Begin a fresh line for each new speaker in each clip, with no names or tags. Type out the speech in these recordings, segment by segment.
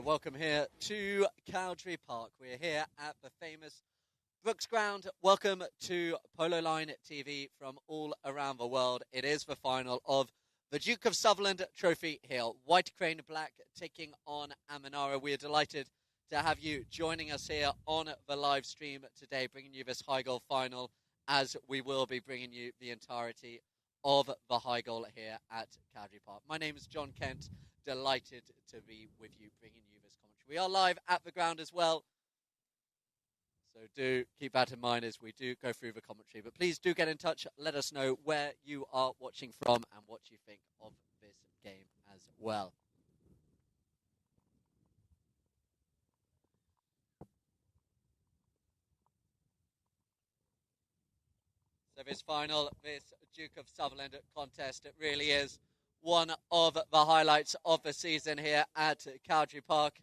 welcome here to Cowdray Park. We're here at the famous Brooks Ground. Welcome to Polo Line TV from all around the world. It is the final of the Duke of Sutherland Trophy here. White Crane Black taking on Amanara. We are delighted to have you joining us here on the live stream today, bringing you this high goal final, as we will be bringing you the entirety of the high goal here at Cowdray Park. My name is John Kent. Delighted to be with you, bringing you this commentary. We are live at the ground as well, so do keep that in mind as we do go through the commentary. But please do get in touch. Let us know where you are watching from and what you think of this game as well. So this final, this Duke of Sutherland contest, it really is one of the highlights of the season here at Cowdray Park.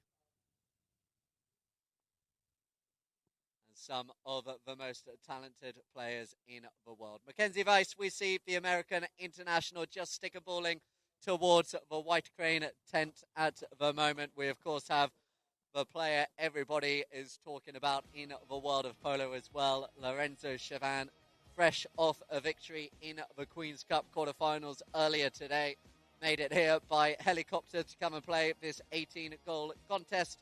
And some of the most talented players in the world. Mackenzie Weiss, we see the American international just stick a balling towards the White Crane tent at the moment. We, of course, have the player everybody is talking about in the world of polo as well, Lorenzo Chavan, fresh off a victory in the Queen's Cup quarterfinals earlier today. Made it here by helicopter to come and play this 18-goal contest.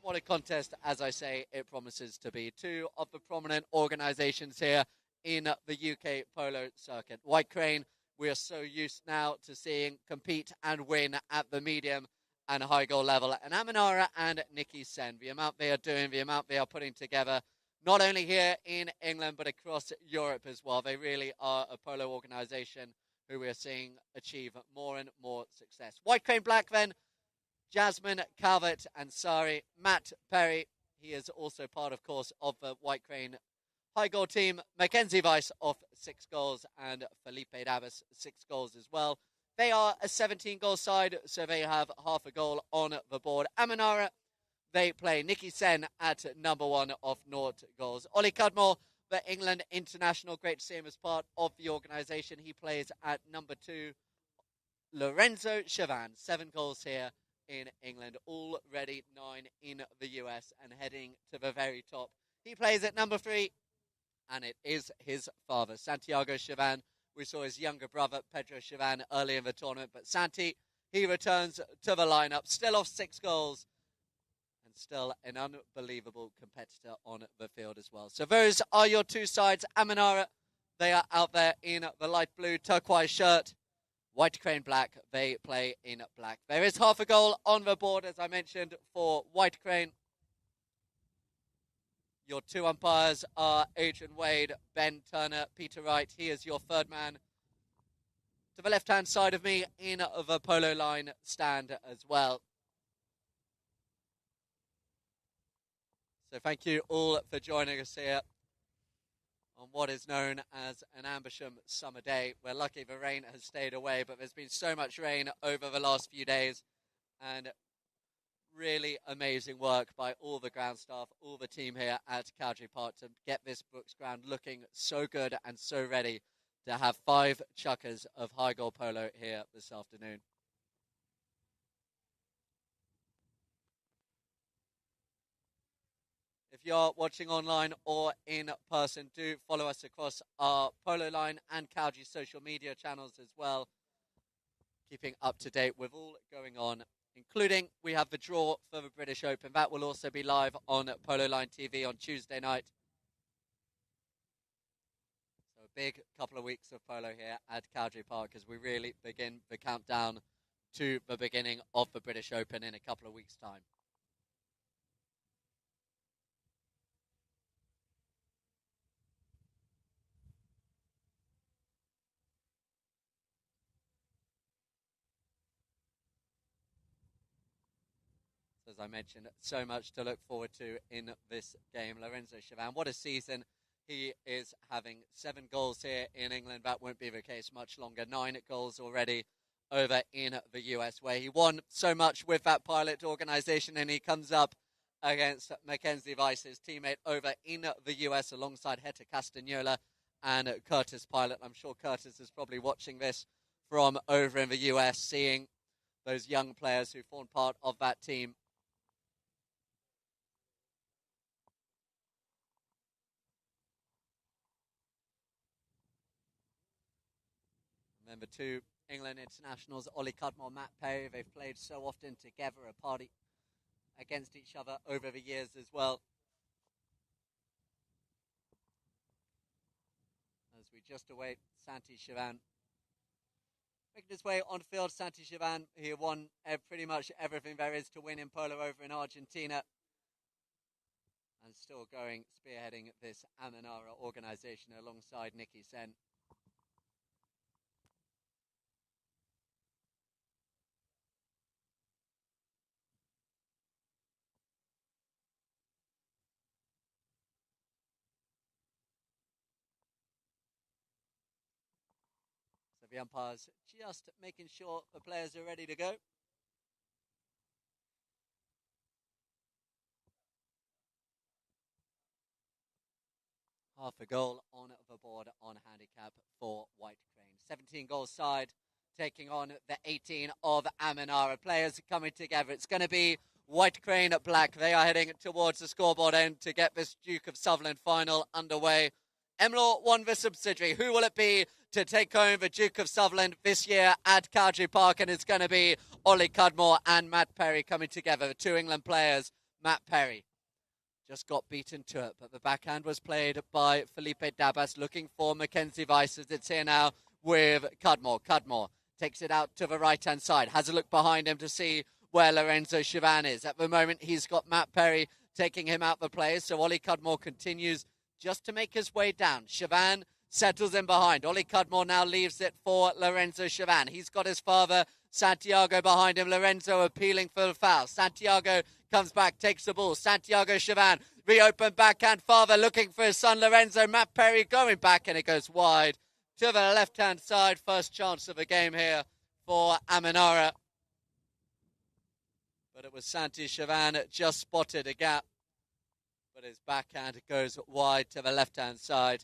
What a contest, as I say, it promises to be. Two of the prominent organisations here in the UK polo circuit. White Crane, we are so used now to seeing compete and win at the medium and high goal level. And Amanara and Nikki Sen, the amount they are doing, the amount they are putting together, not only here in England, but across Europe as well. They really are a polo organisation who we are seeing achieve more and more success. White Crane Black then, Jasmine Calvert and Sari, Matt Perry. He is also part, of course, of the White Crane high goal team. Mackenzie Weiss off 6 goals and Felipe Davis 6 goals as well. They are a 17-goal side, so they have half a goal on the board. Amanara, they play Nikki Sen at number 1 of 0 goals. Ollie Cudmore, the England international, great to see him as part of the organisation. He plays at number 2. Lorenzo Chavan, 7 goals here in England, already 9 in the US and heading to the very top. He plays at number 3, and it is his father, Santiago Chavan. We saw his younger brother, Pedro Chavan, early in the tournament, but Santi, he returns to the lineup, still off 6 goals. Still an unbelievable competitor on the field as well. So those are your two sides. Amanara, they are out there in the light blue turquoise shirt. White Crane Black, they play in black. There is half a goal on the board, as I mentioned, for White Crane. Your 2 umpires are Adrian Wade, Ben Turner, Peter Wright. He is your third man. To the left-hand side of me in the polo line stand as well. So thank you all for joining us here on what is known as an Ambersham summer day. We're lucky the rain has stayed away, but there's been so much rain over the last few days, and really amazing work by all the ground staff, all the team here at Cowdray Park to get this Brooks Ground looking so good and so ready to have 5 chukkers of high goal polo here this afternoon. If you're watching online or in person, do follow us across our Polo Line and Cowdray social media channels as well, keeping up to date with all going on, including we have the draw for the British Open. That will also be live on Polo Line TV on Tuesday night. So a big couple of weeks of polo here at Cowdray Park as we really begin the countdown to the beginning of the British Open in a couple of weeks' time. As I mentioned, so much to look forward to in this game. Lorenzo Chavan, what a season he is having. 7 goals here in England. That won't be the case much longer. 9 goals already over in the US, where he won so much with that pilot organisation, and he comes up against Mackenzie Weiss, his teammate over in the US, alongside Hector Castagnola and Curtis Pilot. I'm sure Curtis is probably watching this from over in the US, seeing those young players who formed part of that team Remember, two England internationals, Ollie Cudmore, Matt Perry. They've played so often together, a party against each other over the years as well. As we just await Santi Chavan making his way on field. Santi Chavan, he won pretty much everything there is to win in polo over in Argentina. And still going, spearheading this Amanara organization alongside Nicky Sen. So the umpires just making sure the players are ready to go. Half a goal on the board on handicap for White Crane. 17 goal side taking on the 18 of Amanara. Players coming together. It's going to be White Crane at black. They are heading towards the scoreboard end to get this Duke of Sutherland final underway. Emlaw won the subsidiary. Who will it be to take home the Duke of Sutherland this year at Cowdray Park? And it's going to be Ollie Cudmore and Matt Perry coming together. The two England players. Matt Perry just got beaten to it, but the backhand was played by Felipe Dabas, looking for Mackenzie Weiss as it's here now with Cudmore. Cudmore takes it out to the right-hand side, has a look behind him to see where Lorenzo Chavan is. At the moment, he's got Matt Perry taking him out the play, so Ollie Cudmore continues just to make his way down. Chavan settles in behind. Ollie Cudmore now leaves it for Lorenzo Chavan. He's got his father, Santiago, behind him. Lorenzo appealing for the foul. Santiago comes back, takes the ball. Santiago Chavan, reopened backhand. Father looking for his son Lorenzo. Matt Perry going back, and it goes wide to the left-hand side. First chance of the game here for Amanara. But it was Santi Chavan that just spotted a gap. But his backhand goes wide to the left-hand side.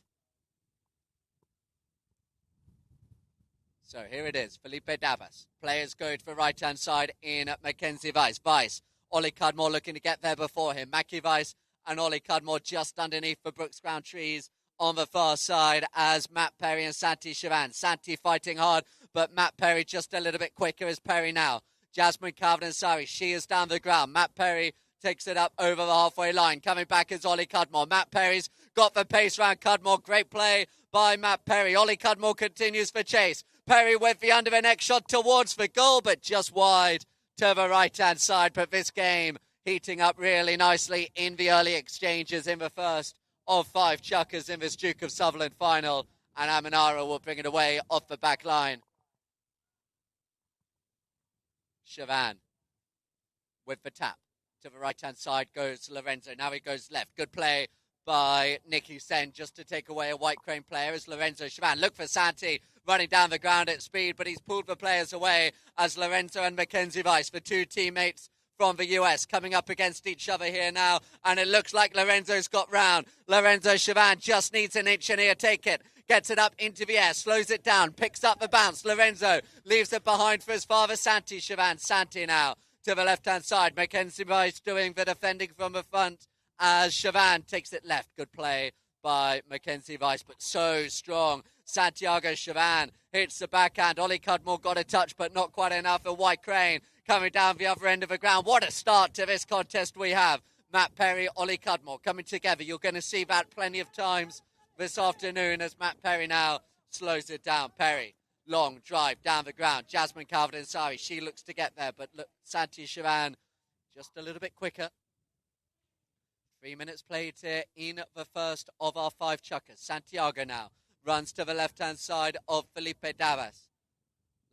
So here it is, Felipe Dabas. Players go to the right-hand side in Mackenzie Weiss. Weiss, Ollie Cudmore looking to get there before him. Mackie Weiss and Ollie Cudmore just underneath the Brooks Ground trees on the far side as Matt Perry and Santi Chavan. Santi fighting hard, but Matt Perry just a little bit quicker as Perry now. Jasmine Calvin-Ansari, she is down the ground. Matt Perry takes it up over the halfway line. Coming back is Ollie Cudmore. Matt Perry's got the pace round Cudmore. Great play by Matt Perry. Ollie Cudmore continues for chase. Perry with the under the neck shot towards the goal, but just wide to the right-hand side. But this game heating up really nicely in the early exchanges in the first of 5 chukkers in this Duke of Sutherland final. And Amanara will bring it away off the back line. Chavan with the tap. To the right-hand side goes Lorenzo. Now he goes left. Good play by Nicky Sen just to take away a White Crane player as Lorenzo Chavan. Look for Santi running down the ground at speed, but he's pulled the players away as Lorenzo and Mackenzie Weiss, the two teammates from the US, coming up against each other here now. And it looks like Lorenzo's got round. Lorenzo Chavan just needs an inch and he'll take it. Gets it up into the air, slows it down, picks up the bounce. Lorenzo leaves it behind for his father, Santi Chavan. Santi now to the left-hand side. Mackenzie Weiss doing the defending from the front as Chavan takes it left. Good play by Mackenzie Weiss, but so strong. Santiago Chavan hits the backhand. Ollie Cudmore got a touch, but not quite enough. A White Crane coming down the other end of the ground. What a start to this contest we have. Matt Perry, Ollie Cudmore coming together. You're going to see that plenty of times this afternoon as Matt Perry now slows it down. Perry, long drive down the ground. Jasmine Calvin-Ansari, she looks to get there, but look, Santi Chavan just a little bit quicker. 3 minutes played here in the first of our 5 chukkers. Santiago now runs to the left-hand side of Felipe Dabas.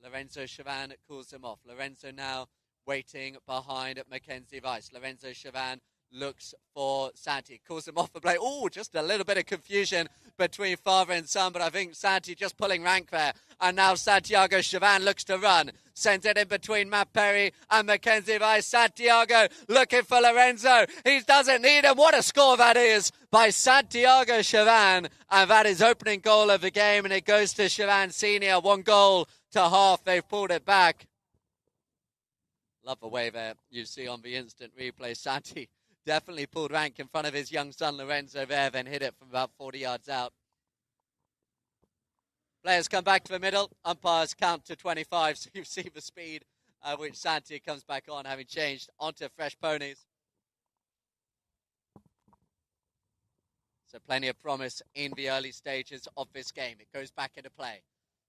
Lorenzo Chavan calls him off. Lorenzo now waiting behind Mackenzie Weiss. Lorenzo Chavan looks for Santi. Calls him off the play. Oh, just a little bit of confusion between father and son, but I think Santi just pulling rank there. And now Santiago Chavan looks to run. Sends it in between Matt Perry and Mackenzie Weiss. Santiago looking for Lorenzo. He doesn't need him. What a score that is by Santiago Chavan. And that is opening goal of the game. And it goes to Chavan Senior. 1 goal to half. They've pulled it back. Love the way there you see on the instant replay. Santi definitely pulled rank in front of his young son Lorenzo there, then hit it from about 40 yards out. Players come back to the middle. Umpires count to 25, so you see the speed at which Santi comes back on, having changed onto fresh ponies. So plenty of promise in the early stages of this game. It goes back into play.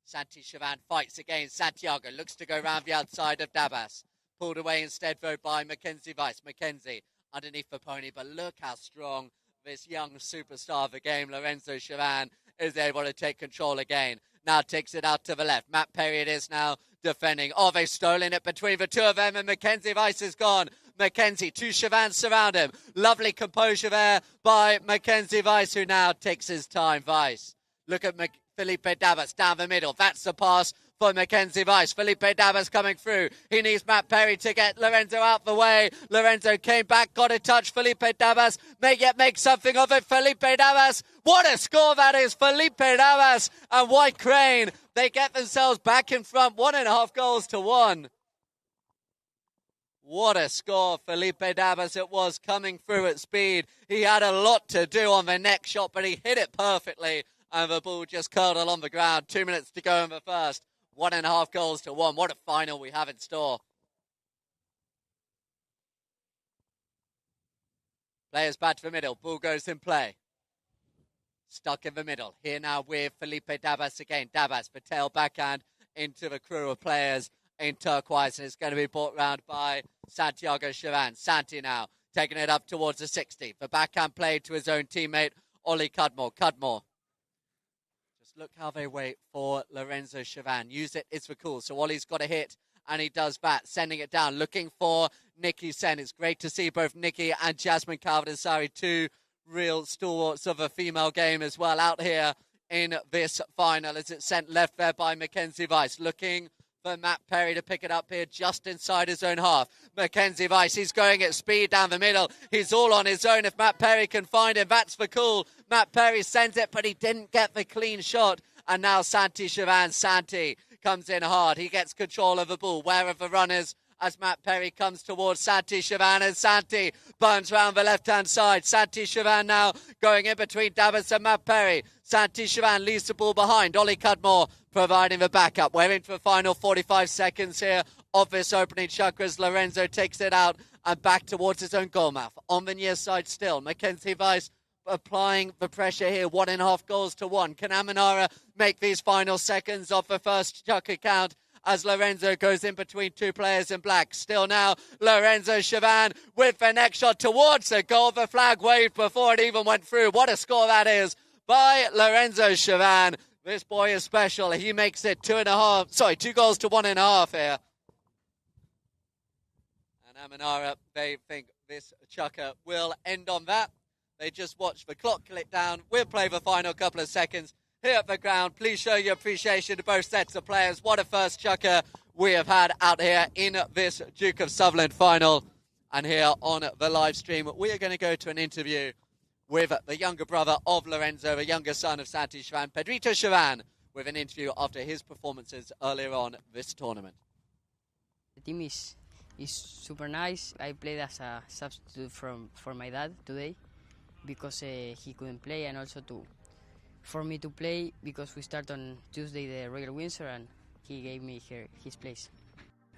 Santi Chavan fights again. Santiago looks to go round the outside of Dabas. Pulled away instead, though, by Mackenzie Weiss. Mackenzie underneath the pony, but look how strong this young superstar of the game, Lorenzo Chavan, is able to take control again. Now takes it out to the left. Matt Perry it is now defending. Oh, they've stolen it between the two of them, and Mackenzie Weiss is gone. Mackenzie, two Chavan surround him. Lovely composure there by Mackenzie Weiss, who now takes his time. Weiss, look at Felipe Dabas down the middle. That's the pass for Mackenzie Weiss. Felipe Dabas coming through. He needs Matt Perry to get Lorenzo out the way. Lorenzo came back, got a touch. Felipe Dabas may yet make something of it. Felipe Dabas, what a score that is. Felipe Dabas and White Crane, they get themselves back in front. 1.5 goals to 1. What a score. Felipe Dabas it was, coming through at speed. He had a lot to do on the next shot, but he hit it perfectly. And the ball just curled along the ground. 2 minutes to go in the first. 1.5 goals to 1. What a final we have in store. Players back to the middle. Ball goes in play. Stuck in the middle. Here now with Felipe Dabas again. Dabas, the tail backhand into the crew of players in turquoise. And it's going to be brought round by Santiago Chavan. Santi now taking it up towards the 60. The backhand play to his own teammate, Ollie Cudmore. Cudmore. Look how they wait for Lorenzo Chavan. Use it, it's the cool. So Ollie's got a hit, and he does that, sending it down, looking for Nikki Sen. It's great to see both Nikki and Jasmine Calvadasari, two real stalwarts of a female game as well, out here in this final, as it's sent left there by Mackenzie Weiss, looking for Matt Perry to pick it up here just inside his own half. Mackenzie Weiss, he's going at speed down the middle. He's all on his own. If Matt Perry can find him, that's the cool. Matt Perry sends it, but he didn't get the clean shot. And now Santi Chavan. Santi comes in hard. He gets control of the ball. Where are the runners? As Matt Perry comes towards Santi Chavan, and Santi burns round the left-hand side. Santi Chavan now going in between Dabas and Matt Perry. Santi Chavan leaves the ball behind. Ollie Cudmore providing the backup. We're into the final 45 seconds here of this opening chunk as Lorenzo takes it out and back towards his own goal mouth. On the near side still, Mackenzie Weiss applying the pressure here. 1.5 goals to 1. Can Amanara make these final seconds of the first chucker count as Lorenzo goes in between two players in black? Still now, Lorenzo Chavan with the next shot towards the goal. The flag waved before it even went through. What a score that is by Lorenzo Chavan. This boy is special. He makes it 2 goals to 1.5 here. And Amanara, they think this chucker will end on that. They just watch the clock click down. We'll play the final couple of seconds here at the ground. Please show your appreciation to both sets of players. What a first chucker we have had out here in this Duke of Sutherland final. And here on the live stream, we are going to go to an interview with the younger brother of Lorenzo, the younger son of Santi Chavan, Pedrito Chavan, with an interview after his performances earlier on this tournament.
The team is super nice. I played as a substitute for my dad today because he couldn't play, and also for me to play because we start on Tuesday the Royal Windsor, and he gave me his place.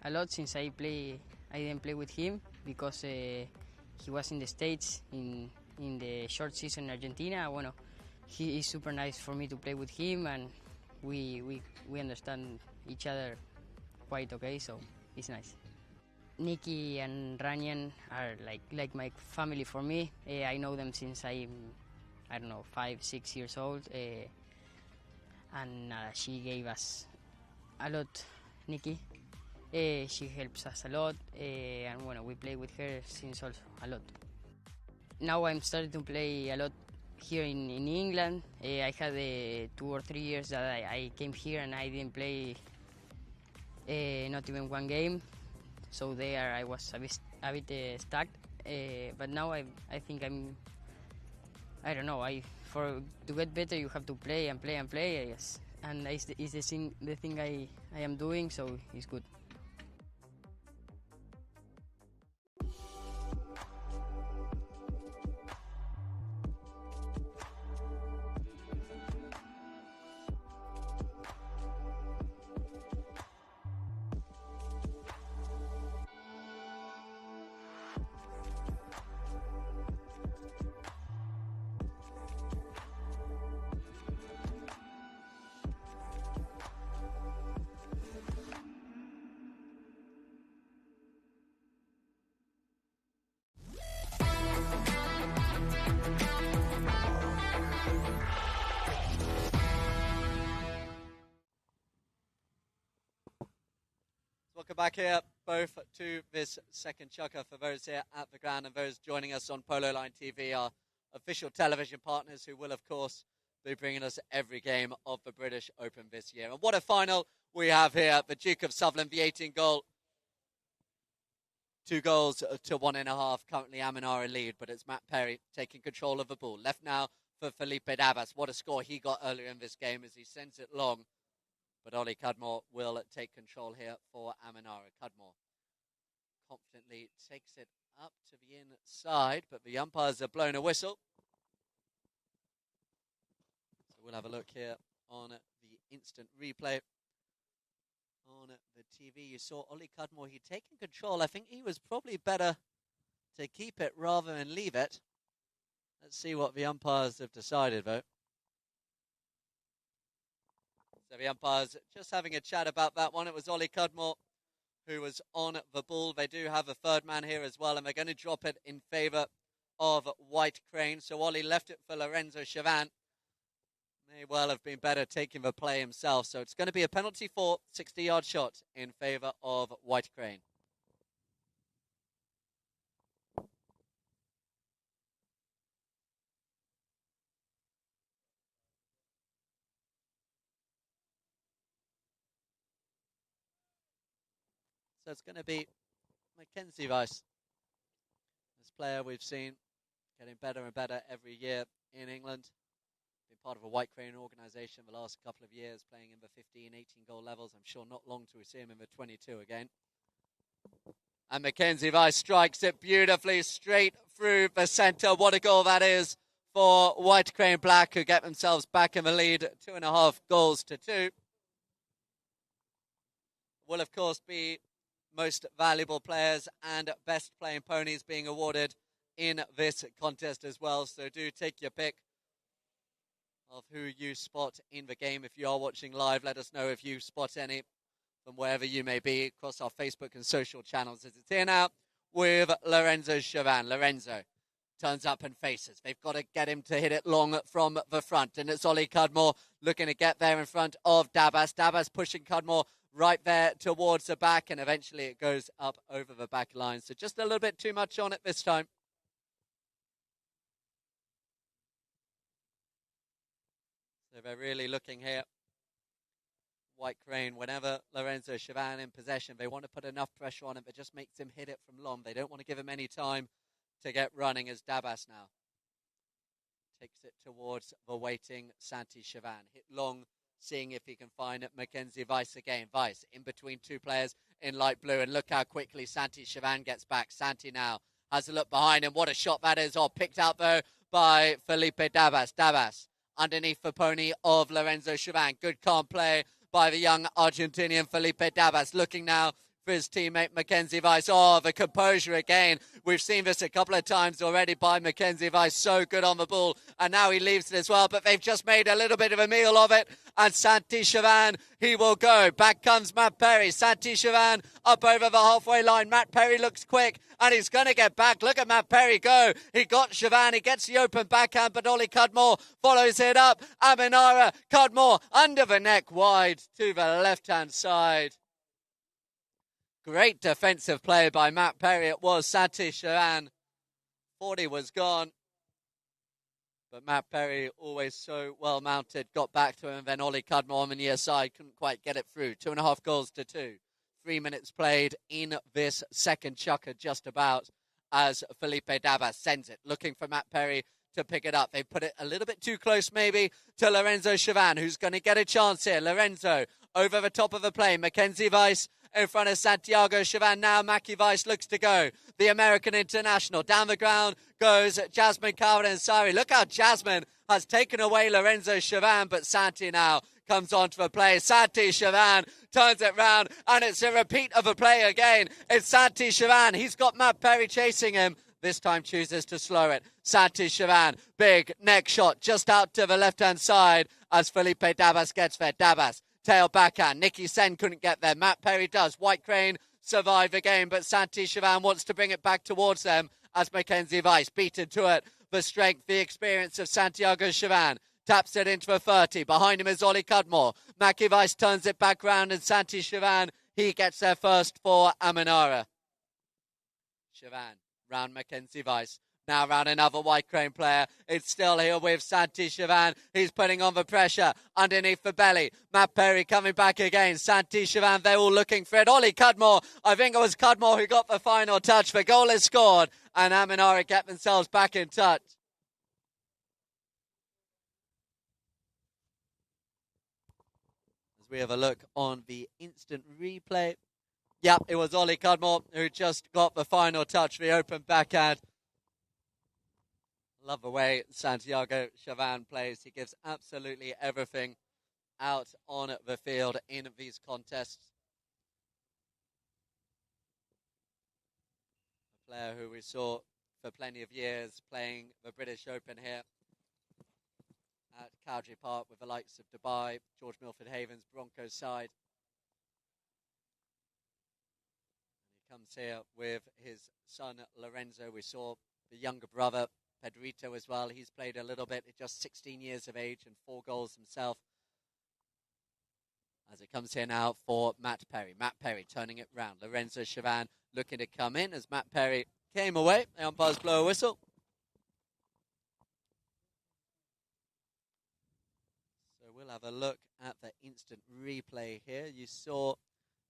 A lot since I didn't play with him because he was in the States in the short season in Argentina. Bueno, he is super nice for me to play with him, and we understand each other quite okay, so it's nice. Nikki and Ranyan are like my family for me. I know them since I don't know, 5-6 years old, and she gave us a lot, Nikki. She helps us a lot, and we play with her since also a lot. Now I'm starting to play a lot here in England. I had 2 or 3 years that I came here and I didn't play not even one game. So there I was a bit stuck. But now I think I don't know. To get better you have to play and play and play. Yes. And it's the thing I am doing, so it's good.
Welcome back here, both to this second chukker for those here at the ground and those joining us on Polo Line TV, our official television partners who will, of course, be bringing us every game of the British Open this year. And what a final we have here. The Duke of Sutherland, the 18-goal. 2 goals to 1.5. Currently Aminara lead, but it's Matt Perry taking control of the ball. Left now for Felipe Dabas. What a score he got earlier in this game as he sends it long. But Ollie Cudmore will take control here for Aminara. Cudmore confidently takes it up to the inside, but the umpires have blown a whistle. So we'll have a look here on the instant replay. On the TV, you saw Ollie Cudmore. He'd taken control. I think he was probably better to keep it rather than leave it. Let's see what the umpires have decided, though. So the umpires just having a chat about that one. It was Ollie Cudmore who was on the ball. They do have a third man here as well, and they're going to drop it in favour of White Crane. So Ollie left it for Lorenzo Chavan. May well have been better taking the play himself. So it's going to be a penalty for 60-yard shot in favour of White Crane. So it's going to be Mackenzie Rice. This player we've seen getting better and better every year in England. Been part of a White Crane organisation the last couple of years, playing in the 15, 18 goal levels. I'm sure not long till we see him in the 22 again. And Mackenzie Rice strikes it beautifully straight through the centre. What a goal that is for White Crane Black, who get themselves back in the lead, 2.5 goals to 2. Will, of course, be most valuable players and best playing ponies being awarded in this contest as well. So do take your pick of who you spot in the game. If you are watching live, let us know if you spot any from wherever you may be across our Facebook and social channels. As it's here now with Lorenzo Chavan. Lorenzo turns up and faces. They've got to get him to hit it long from the front. And it's Ollie Cudmore looking to get there in front of Dabas. Dabas pushing Cudmore right there towards the back, and eventually it goes up over the back line. So just a little bit too much on it this time. So they're really looking here. White Crane, whenever Lorenzo Chavan in possession, they want to put enough pressure on him that just makes him hit it from long. They don't want to give him any time to get running as Dabas now takes it towards the waiting Santi Chavan. Hit long, seeing if he can find Mackenzie Weiss again. Weiss in between two players in light blue, and look how quickly Santi Chavan gets back. Santi now has a look behind him. What a shot that is. Picked out though by Felipe Dabas. Dabas underneath the pony of Lorenzo Chavan. Good calm play by the young Argentinian Felipe Dabas, looking now for his teammate Mackenzie Weiss. The composure again. We've seen this a couple of times already by Mackenzie Weiss. So good on the ball. And now he leaves it as well. But they've just made a little bit of a meal of it. And Santi Chavan, he will go. Back comes Matt Perry. Santi Chavan up over the halfway line. Matt Perry looks quick. And he's going to get back. Look at Matt Perry go. He got Chavan. He gets the open backhand. But Ollie Cudmore follows it up. Aminara, Cudmore under the neck wide to the left-hand side. Great defensive play by Matt Perry. It was Santi Chavan. 40 was gone. But Matt Perry, always so well mounted, got back to him. And then Ollie Cudmore on the near side couldn't quite get it through. 2.5 goals to 2. 3 minutes played in this second chukker just about as Felipe Dabas sends it. Looking for Matt Perry to pick it up. They put it a little bit too close maybe to Lorenzo Chavan, who's going to get a chance here. Lorenzo over the top of the play. Mackenzie Weiss in front of Santiago Chavan. Now Mackie Weiss looks to go. The American international. Down the ground goes Jasmine Cowdray. Look how Jasmine has taken away Lorenzo Chavan, but Santi now comes onto the play. Santi Chavan turns it round, and it's a repeat of a play again. It's Santi Chavan. He's got Matt Perry chasing him. This time chooses to slow it. Santi Chavan, big neck shot just out to the left-hand side as Felipe Dabas gets there. Dabas, tail backhand. Nicky Sen couldn't get there. Matt Perry does. White Crane survive the game, but Santi Chavan wants to bring it back towards them as Mackenzie Weiss beaten to it. The strength, the experience of Santiago Chavan. Taps it into a 30. Behind him is Ollie Cudmore. Mackie Weiss turns it back round, and Santi Chavan He gets there first for Amanara. Chavan round Mackenzie Weiss. Now round another White Crane player. It's still here with Santi Chavan. He's putting on the pressure underneath the belly. Matt Perry coming back again. Santi Chavan, they're all looking for it. Ollie Cudmore. I think it was Cudmore who got the final touch. The goal is scored and Amanara get themselves back in touch. As we have a look on the instant replay. Yep, it was Ollie Cudmore who just got the final touch, the open backhand. Love the way Santiago Chavan plays. He gives absolutely everything out on the field in these contests. A player who we saw for plenty of years playing the British Open here at Cowdray Park with the likes of Dubai, George Milford Haven's Broncos side. He comes here with his son Lorenzo. We saw the younger brother Pedrito as well. He's played a little bit at just 16 years of age and 4 goals himself. As it comes here now for Matt Perry. Matt Perry turning it round. Lorenzo Chavan looking to come in as Matt Perry came away. The umpires blow a whistle. So we'll have a look at the instant replay here. You saw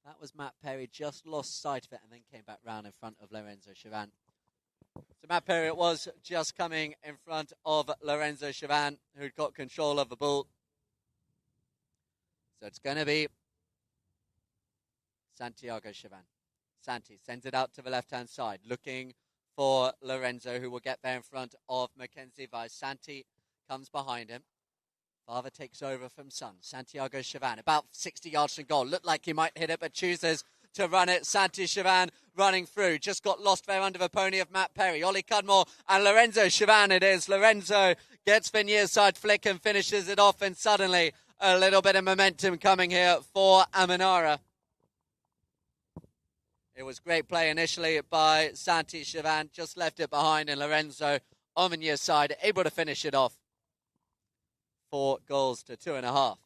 that was Matt Perry, just lost sight of it and then came back round in front of Lorenzo Chavan. So Matt Perry it was just coming in front of Lorenzo Chavan, who'd got control of the ball. So it's going to be Santiago Chavan. Santi sends it out to the left-hand side, looking for Lorenzo, who will get there in front of Mackenzie Weiss. Santi comes behind him. Father takes over from son. Santiago Chavan, about 60 yards from goal. Looked like he might hit it, but chooses to run it. Santi Chavan running through. Just got lost there under the pony of Matt Perry. Ollie Cudmore and Lorenzo Chavan it is. Lorenzo gets the near side flick and finishes it off. And suddenly a little bit of momentum coming here for Amanara. It was great play initially by Santi Chavan. Just left it behind. And Lorenzo on the near side able to finish it off. 4 goals to 2.5.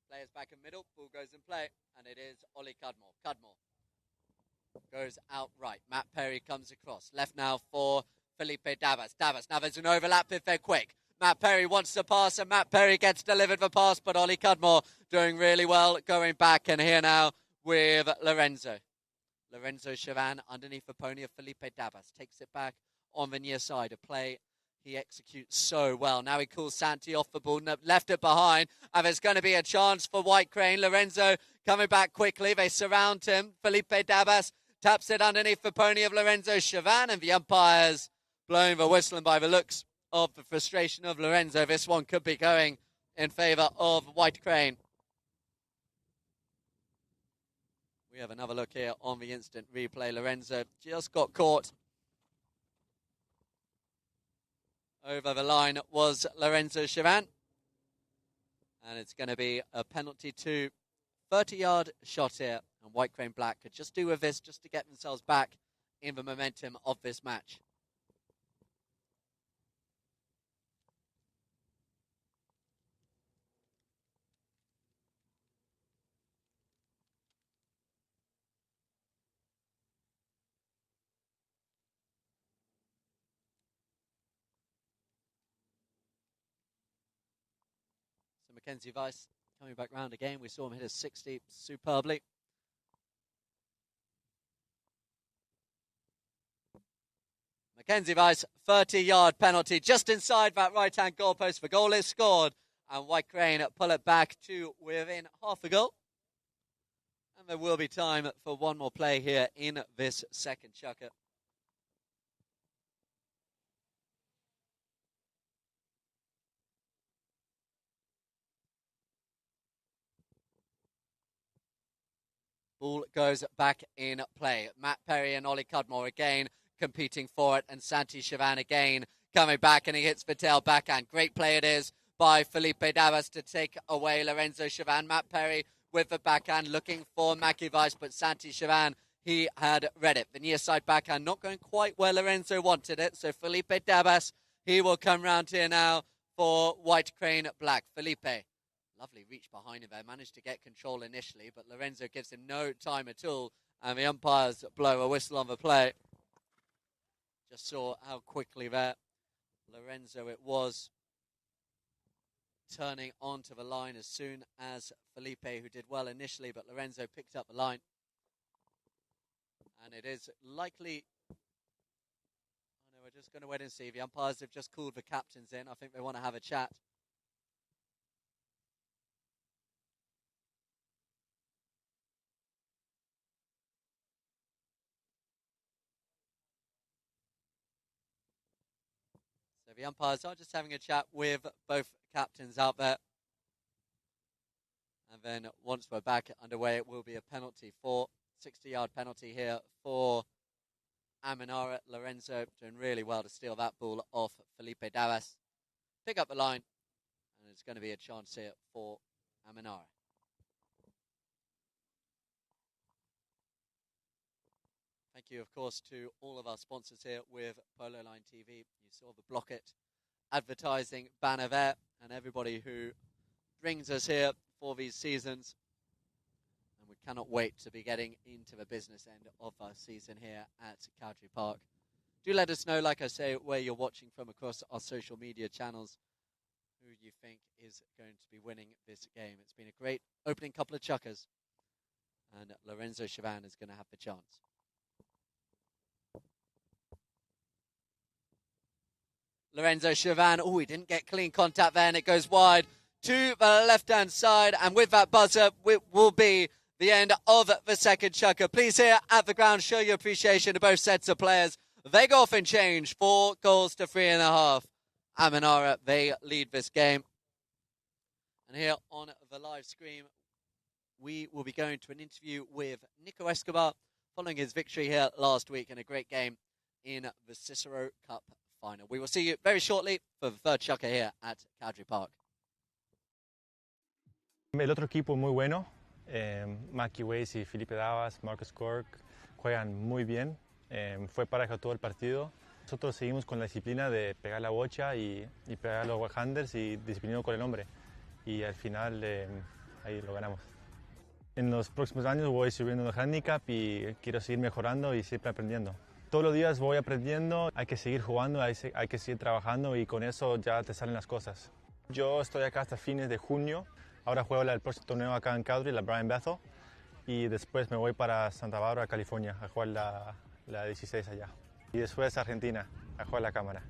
Players back in middle, ball goes in play, and it is Ollie Cudmore. Cudmore goes out right. Matt Perry comes across. Left now for Felipe Davas. Now there's an overlap if they're quick. Matt Perry wants to pass, and Matt Perry gets delivered the pass, but Ollie Cudmore doing really well, going back, and here now with Lorenzo. Lorenzo Chavan underneath the pony of Felipe Davas. Takes it back on the near side. A play he executes so well. Now he calls Santi off the ball. Left it behind. And there's going to be a chance for White Crane. Lorenzo coming back quickly. They surround him. Felipe Davas taps it underneath the pony of Lorenzo Chavan. And the umpires blowing the whistle. And by the looks of the frustration of Lorenzo, this one could be going in favour of White Crane. We have another look here on the instant replay. Lorenzo just got caught. Over the line was Lorenzo Chavan. And it's going to be a penalty to 30-yard shot here. And White Crane Black could just do with this just to get themselves back in the momentum of this match. Mackenzie Weiss coming back round again. We saw him hit a 60 superbly. Mackenzie Weiss, 30-yard penalty just inside that right-hand goalpost. The goal is scored, and White Crane pull it back to within half a goal. And there will be time for one more play here in this second chukker. Ball goes back in play. Matt Perry and Ollie Cudmore again competing for it. And Santi Chavan again coming back, and he hits the tail backhand. Great play it is by Felipe Davas to take away Lorenzo Chavan. Matt Perry with the backhand looking for Mackie Weiss, but Santi Chavan, he had read it. The near side backhand not going quite where Lorenzo wanted it. So Felipe Davas, he will come round here now for White Crane Black. Felipe, lovely reach behind him there, managed to get control initially, but Lorenzo gives him no time at all, and the umpires blow a whistle on the play. Just saw how quickly there Lorenzo it was turning onto the line as soon as Felipe, who did well initially, but Lorenzo picked up the line. And it is likely... Oh no, we're just going to wait and see. The umpires have just called the captains in. I think they want to have a chat. So the umpires are just having a chat with both captains out there. And then once we're back underway, it will be a penalty for 60-yard penalty here for Amenara. Lorenzo doing really well to steal that ball off Felipe Davas. Pick up the line, and it's going to be a chance here for Amenara. Thank you, of course, to all of our sponsors here with Polo Line TV. You saw the Block It advertising banner there, and everybody who brings us here for these seasons. And we cannot wait to be getting into the business end of our season here at Cowdray Park. Do let us know, like I say, where you're watching from across our social media channels, who you think is going to be winning this game. It's been a great opening couple of chukkers, and Lorenzo Chavan is going to have the chance. Lorenzo Chavan, he didn't get clean contact there, and it goes wide to the left-hand side, and with that buzzer, it will be the end of the second chukker. Please here at the ground, show your appreciation to both sets of players. They go off and change 4 goals to 3.5. Amenara, they lead this game. And here on the live stream, we will be going to an interview with Nico Escobar following his victory here last week in a great game in the Cicero Cup final. We will see you very shortly for the third chukker here at Cowdray Park.
El otro equipo muy bueno, Mackie Weiss y Felipe Davas, Marcus Cork, juegan muy bien, fue parejo todo el partido. Nosotros seguimos con la disciplina de pegar la bocha y pegar los one-handers y disciplinado con el hombre. Y al final ahí lo ganamos. En los próximos años voy subiendo el handicap y quiero seguir mejorando y siempre aprendiendo. Todos los días voy aprendiendo, hay que seguir jugando, hay que seguir trabajando y con eso ya te salen las cosas. Yo estoy acá hasta fines de junio, ahora juego el próximo torneo acá en Cowdray, la Brian Bethel, y después me voy para Santa Bárbara, California, a jugar la 16 allá. Y después a Argentina, a jugar la cámara,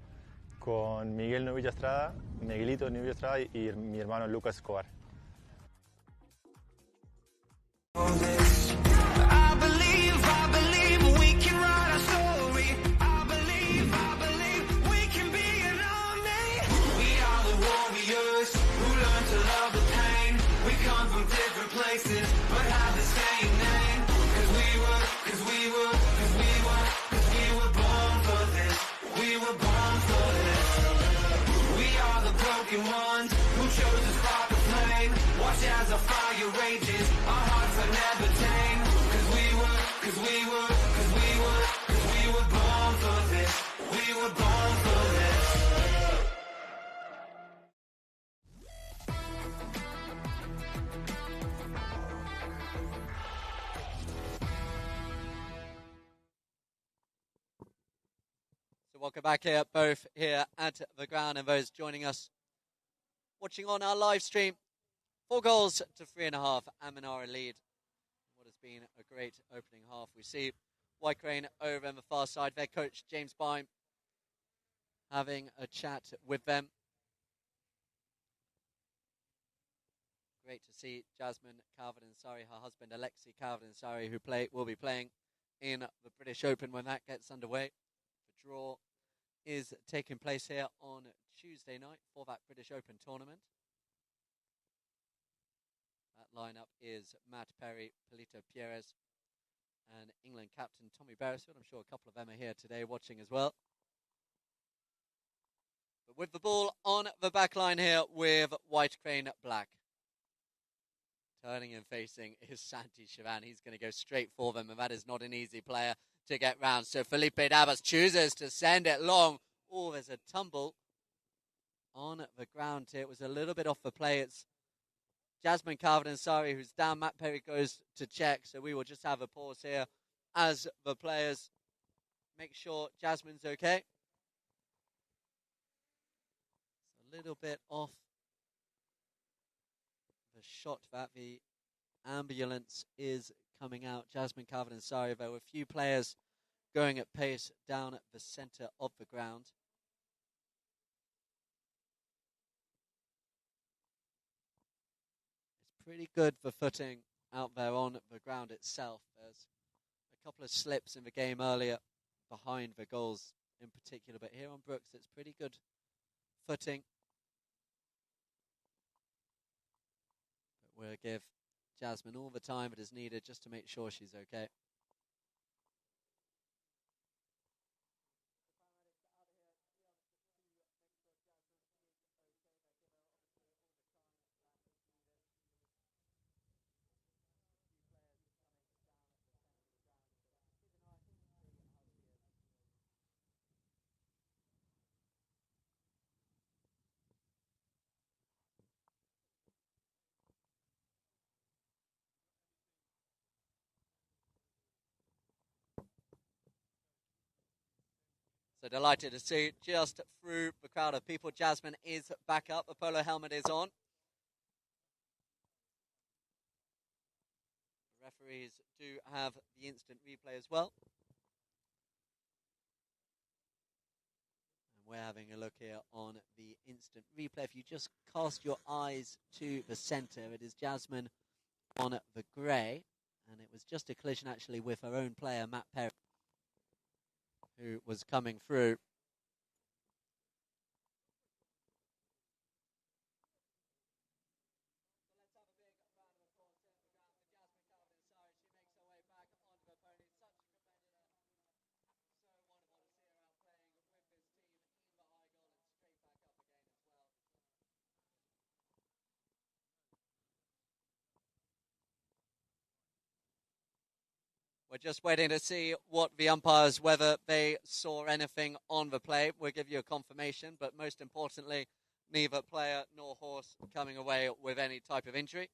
con Miguel Novilla Estrada, Miguelito Novilla Estrada y mi hermano Lucas Escobar.
As a fire rages, our hearts are never tame. Cause we were born for this. We were born for this.
So welcome back here, both here at the ground and those joining us watching on our live stream. 4 goals to 3.5, Amenara lead. What has been a great opening half. We see White Crane over on the far side. Their coach, James Byme, having a chat with them. Great to see Jasmine Calvin-Ansari, her husband, Alexi Calvin-Ansari, who will be playing in the British Open when that gets underway. The draw is taking place here on Tuesday night for that British Open tournament. Lineup is Matt Perry, Polito Pierres, and England captain Tommy Beresford. I'm sure a couple of them are here today watching as well. But with the ball on the back line here with White Crane Black. Turning and facing is Santi Chavan. He's going to go straight for them, and that is not an easy player to get round. So Felipe Davas chooses to send it long. Oh, there's a tumble. on the ground here. It was a little bit off the play. It's Jasmine Calvin-Ansari who's down. Matt Perry goes to check, so we will just have a pause here as the players make sure Jasmine's okay. It's a little bit off the shot that the ambulance is coming out. Jasmine Calvin-Ansari, there were a few players going at pace down at the centre of the ground. It's pretty good for footing out there on the ground itself. There's a couple of slips in the game earlier behind the goals in particular, but here on Brooks it's pretty good footing. But we'll give Jasmine all the time that is needed just to make sure she's okay. So delighted to see just through the crowd of people. Jasmine is back up. The polo helmet is on. The referees do have the instant replay as well. And we're having a look here on the instant replay. If you just cast your eyes to the centre, it is Jasmine on the grey. And it was just a collision actually with her own player, Matt Perry, who was coming through. We're just waiting to see what the umpires, whether they saw anything on the play. We'll give you a confirmation, but most importantly, neither player nor horse coming away with any type of injury.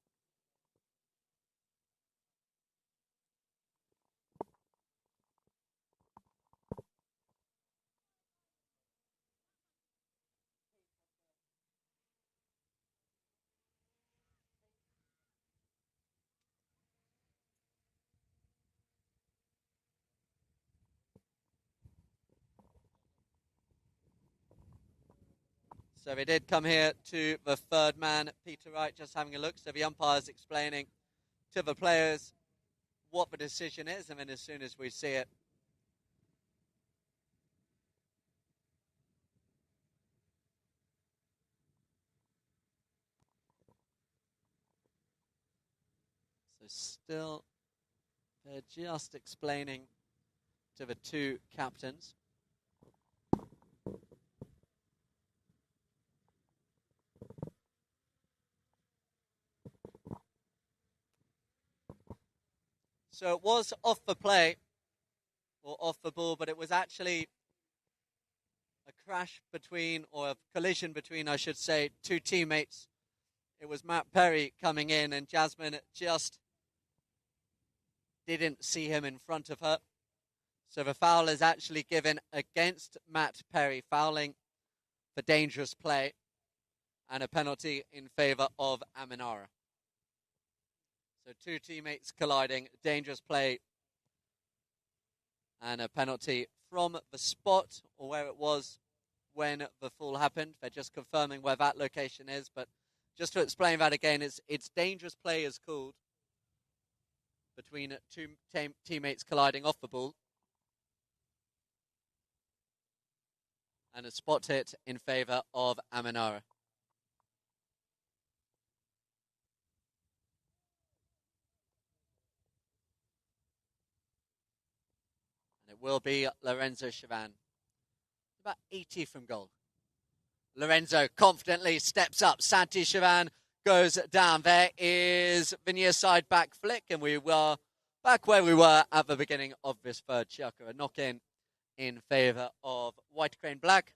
So they did come here to the third man, Peter Wright, just having a look. So the umpire's explaining to the players what the decision is, and then as soon as we see it, so still they're just explaining to the two captains. So it was off the play, or off the ball, but it was actually a crash between, or a collision between, I should say, two teammates. It was Matt Perry coming in, and Jasmine just didn't see him in front of her. So the foul is actually given against Matt Perry, fouling for dangerous play, and a penalty in favour of Aminara. So two teammates colliding, dangerous play, and a penalty from the spot, or where it was when the fall happened. They're just confirming where that location is, but just to explain that again, it's dangerous play is called between two teammates colliding off the ball, and a spot hit in favour of Aminara. It will be Lorenzo Chavan. About 80 from goal. Lorenzo confidently steps up. Santi Chavan goes down. There is the near side back flick, and we were back where we were at the beginning of this third chukker. A knock-in favour of White Crane Black.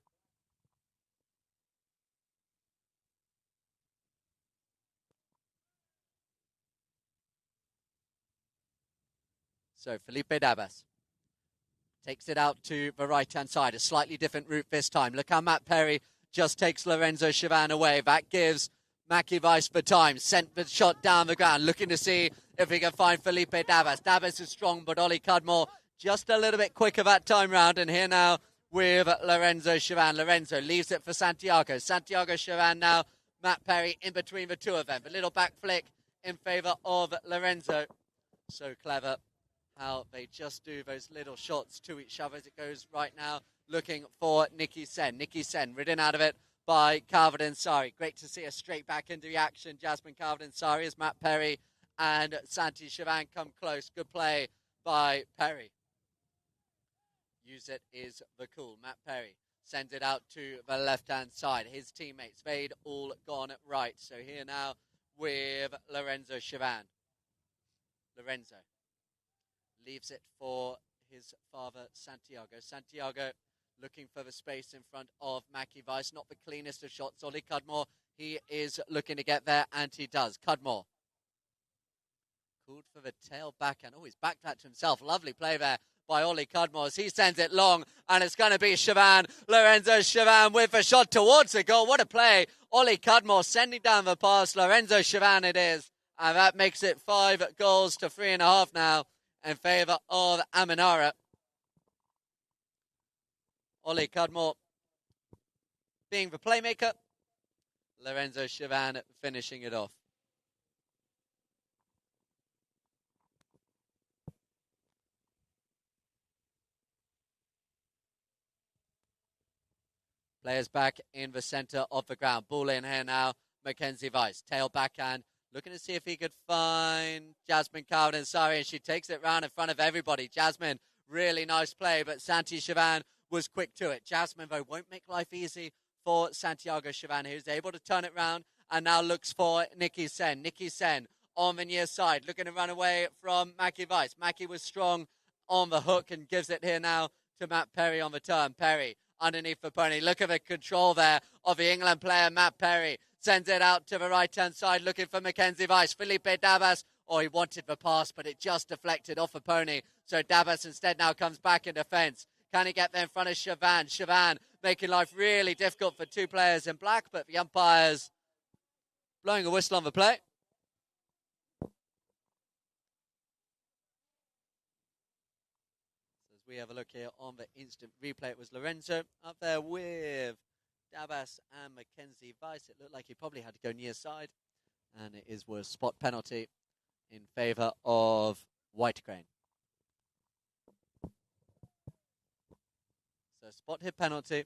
So Felipe Dabas takes it out to the right-hand side. A slightly different route this time. Look how Matt Perry just takes Lorenzo Chavan away. That gives Mackie Weiss the time. Sent the shot down the ground. Looking to see if he can find Felipe Dabas. Dabas is strong, but Ollie Cudmore just a little bit quicker that time round. And here now with Lorenzo Chavan. Lorenzo leaves it for Santiago. Santiago Chavan now. Matt Perry in between the two of them. A little back flick in favour of Lorenzo. So clever how they just do those little shots to each other as it goes right now. Looking for Nikki Sen. Nikki Sen ridden out of it by Calvin Ansari. Great to see her straight back into the action. Jasmine Calvin Ansari as Matt Perry and Santi Chavan come close. Good play by Perry. Use it is the cool. Matt Perry sends it out to the left-hand side. His teammates, they'd all gone right. So here now with Lorenzo Chavan. Lorenzo leaves it for his father, Santiago. Santiago looking for the space in front of Mackie Weiss. Not the cleanest of shots. Ollie Cudmore, he is looking to get there, and he does. Cudmore called for the tail backhand. Oh, he's backed that to himself. Lovely play there by Ollie Cudmore as he sends it long, and it's going to be Chavan. Lorenzo Chavan with a shot towards the goal. What a play. Ollie Cudmore sending down the pass. Lorenzo Chavan it is, and that makes it 5 goals to 3.5 now in favour of Aminara. Ollie Cudmore being the playmaker. Lorenzo Chavan finishing it off. Players back in the centre of the ground. Ball in here now. Mackenzie Weiss. Tail backhand. Looking to see if he could find Jasmine Cowden. Sorry, and she takes it round in front of everybody. Jasmine, really nice play, but Santi Chavan was quick to it. Jasmine, though, won't make life easy for Santiago Chavan, who's able to turn it round and now looks for Nikki Sen. Nikki Sen on the near side, looking to run away from Mackie Weiss. Mackie was strong on the hook and gives it here now to Matt Perry on the turn. Perry underneath the pony. Look at the control there of the England player, Matt Perry. Sends it out to the right-hand side, looking for Mackenzie Weiss. Felipe Dabas, he wanted the pass, but it just deflected off the pony. So Dabas instead now comes back in defence. Can he get there in front of Chavan? Chavan making life really difficult for two players in black, but the umpires blowing a whistle on the play. As we have a look here on the instant replay, it was Lorenzo up there with Dabas and Mackenzie Weiss. It looked like he probably had to go near side, and it was spot penalty in favour of White Crane. So spot hit penalty.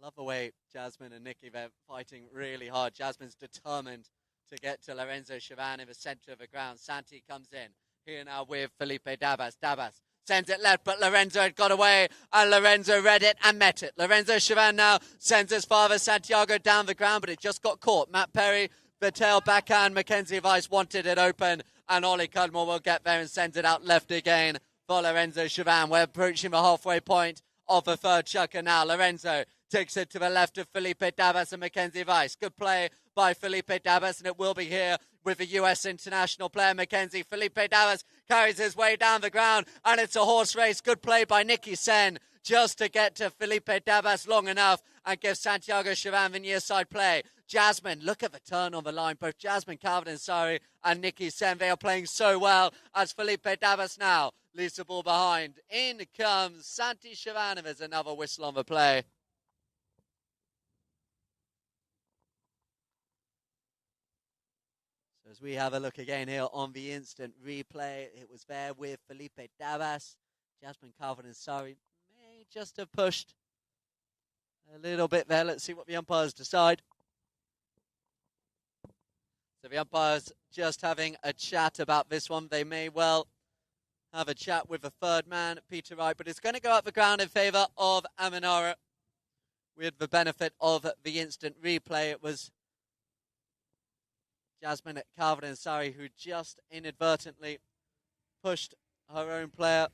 Love the way Jasmine and Nikki, they're fighting really hard. Jasmine's determined to get to Lorenzo Chavan in the centre of the ground. Santi comes in. Here now with Felipe Dabas. Dabas sends it left, but Lorenzo had got away, and Lorenzo read it and met it. Lorenzo Chavan now sends his father Santiago down the ground, but it just got caught. Matt Perry, the tail backhand. Mackenzie Weiss wanted it open, and Ollie Cudmore will get there and sends it out left again for Lorenzo Chavan. We're approaching the halfway point of the third chukker now. Lorenzo takes it to the left of Felipe Dabas and Mackenzie Weiss. Good play by Felipe Dabas, and it will be here with the US international player Mackenzie. Felipe Dabas carries his way down the ground, and it's a horse race. Good play by Nikki Sen just to get to Felipe Dabas long enough and give Santiago Chavan the near side play. Jasmine, look at the turn on the line. Both Jasmine Calvin and Nikki Sen, they are playing so well as Felipe Dabas now leaves the ball behind. In comes Santi Chavan, and there's another whistle on the play. So as we have a look again here on the instant replay, it was there with Felipe Dabas. Jasmine Calvin may just have pushed a little bit there. Let's see what the umpires decide. So the umpires just having a chat about this one. They may well have a chat with the third man, Peter Wright, but it's going to go up the ground in favour of Aminara. With the benefit of the instant replay, it was Jasmine Calvin who just inadvertently pushed her own player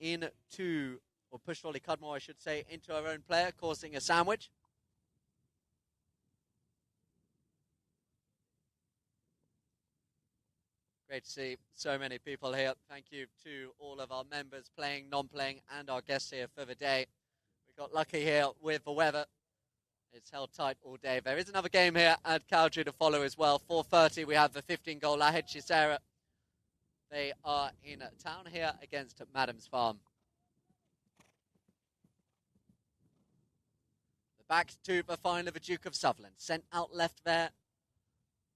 or pushed Ollie Cudmore, I should say, into her own player, causing a sandwich. Great to see so many people here. Thank you to all of our members, playing, non-playing, and our guests here for the day. We got lucky here with the weather. It's held tight all day. There is another game here at Cowdray to follow as well. 4:30, we have the 15-goal La Hechicera. They are in town here against Madam's Farm. Back to the final of the Duke of Sutherland. Sent out left there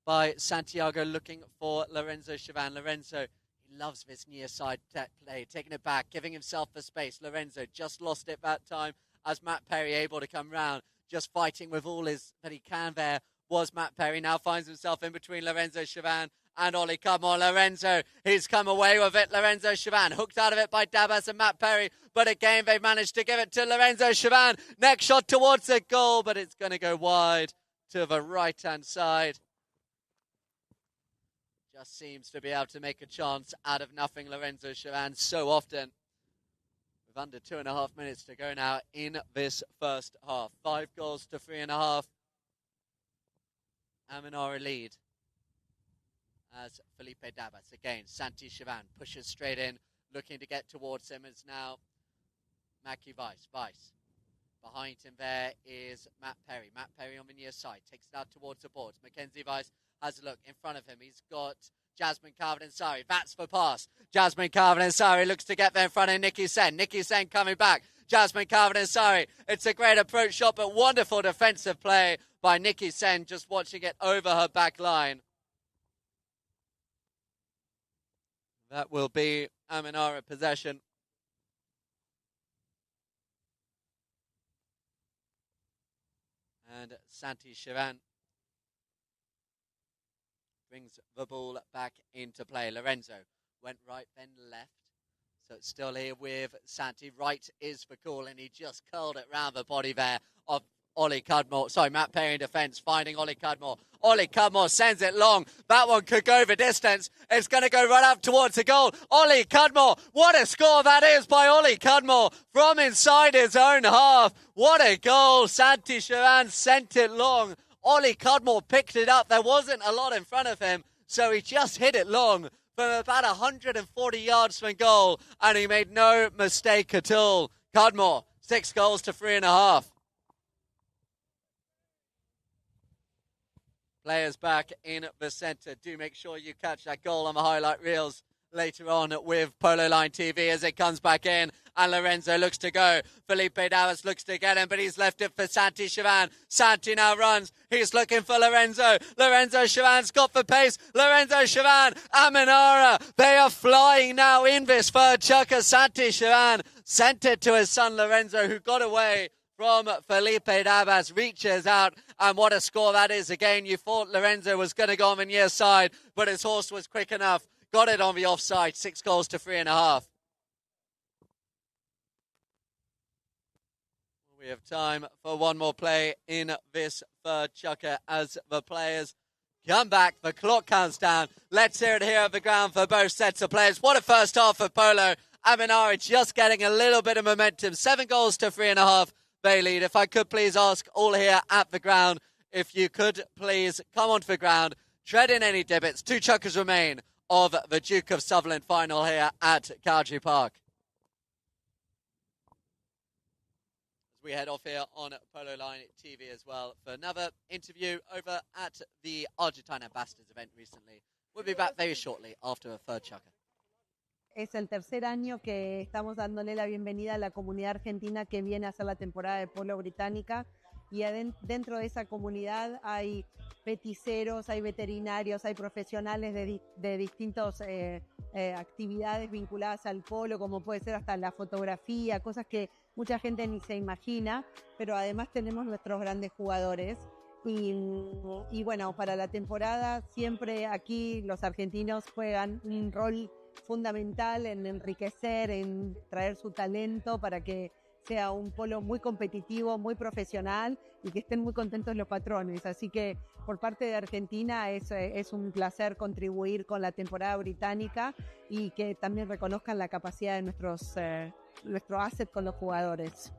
by Santiago, looking for Lorenzo Chavan. Lorenzo, he loves this near side play, taking it back, giving himself the space. Lorenzo just lost it that time as Matt Perry able to come round, just fighting with all that he can there was Matt Perry. Now finds himself in between Lorenzo Chavan and Ollie. Come on, Lorenzo. He's come away with it. Lorenzo Chavan hooked out of it by Dabas and Matt Perry. But again, they've managed to give it to Lorenzo Chavan. Next shot towards the goal, but it's going to go wide to the right-hand side. Just seems to be able to make a chance out of nothing, Lorenzo Chavan, so often. With under 2.5 minutes to go now in this first half. 5 goals to 3.5. Aminara lead. As Felipe Dabas, again, Santi Chavan pushes straight in, looking to get towards him. It's now Mackie Weiss. Behind him there is Matt Perry. Matt Perry on the near side, takes it out towards the boards. Mackenzie Weiss has a look in front of him. He's got Jasmine Carvin-Ansari. That's for pass. Jasmine Carvin-Ansari looks to get there in front of Nikki Sen. Nikki Sen coming back. Jasmine Carvin-Ansari. It's a great approach shot, but wonderful defensive play by Nikki Sen, just watching it over her back line. That will be Aminara possession. And Santi Chavan brings the ball back into play. Lorenzo went right, then left. So it's still here with Santi. Right is the call, and he just curled it round the body there of Ollie Cudmore. Sorry, Matt Perry in defence, finding Ollie Cudmore. Ollie Cudmore sends it long. That one could go the distance. It's going to go right up towards the goal. Ollie Cudmore, what a score that is by Ollie Cudmore from inside his own half. What a goal. Santi Chavan sent it long. Ollie Cudmore picked it up. There wasn't a lot in front of him, so he just hit it long from about 140 yards from goal, and he made no mistake at all. Cudmore, 6 goals to 3.5. Players back in the centre. Do make sure you catch that goal on the highlight reels later on with Polo Line TV as it comes back in. And Lorenzo looks to go. Felipe Davis looks to get him, but he's left it for Santi Chavan. Santi now runs. He's looking for Lorenzo. Lorenzo Chavan's got the pace. Lorenzo Chavan, Aminara. They are flying now in this third chukker. Santi Chavan sent it to his son Lorenzo, who got away from Felipe Dabas, reaches out, and what a score that is. Again, you thought Lorenzo was going to go on the near side, but his horse was quick enough. Got it on the offside. 6 goals to 3.5. We have time for one more play in this third chukker as the players come back. The clock counts down. Let's hear it here at the ground for both sets of players. What a first half for Polo. Aminara just getting a little bit of momentum. 7 goals to 3.5. They lead. If I could please ask all here at the ground, if you could please come onto the ground, tread in any divots. 2 chukkers remain of the Duke of Sutherland final here at Cowdray Park. As we head off here on Polo Line TV as well for another interview over at the Argentine Ambassadors event recently. We'll be back very shortly after a third chukker.
Es el tercer año que estamos dándole la bienvenida a la comunidad argentina que viene a hacer la temporada de polo británica, y dentro de esa comunidad hay peticeros, hay veterinarios, hay profesionales de distintas actividades vinculadas al polo, como puede ser hasta la fotografía, cosas que mucha gente ni se imagina, pero además tenemos nuestros grandes jugadores. Y bueno, para la temporada siempre aquí los argentinos juegan un rol fundamental en enriquecer, en traer su talento para que sea un polo muy competitivo, muy profesional y que estén muy contentos los patrones. Así que por parte de Argentina es un placer contribuir con la temporada británica y que también reconozcan la capacidad de nuestro asset con los jugadores.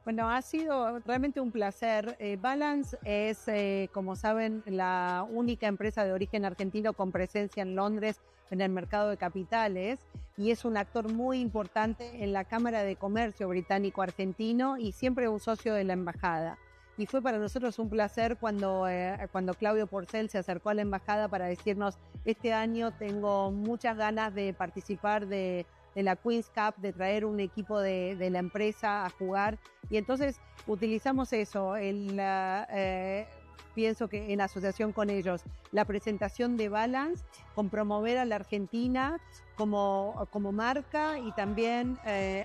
Bueno, ha sido realmente un placer. Balance es, como saben, la única empresa de origen argentino con presencia en Londres en el mercado de capitales y es un actor muy importante en la Cámara de Comercio británico-argentino y siempre un socio de la embajada. Y fue para nosotros un placer cuando Claudio Porcel se acercó a la embajada para decirnos, este año tengo muchas ganas de participar de la Queen's Cup, de traer un equipo de la empresa a jugar. Y entonces utilizamos eso, pienso que en asociación con ellos, la presentación de Balance, con promover a la Argentina como marca y también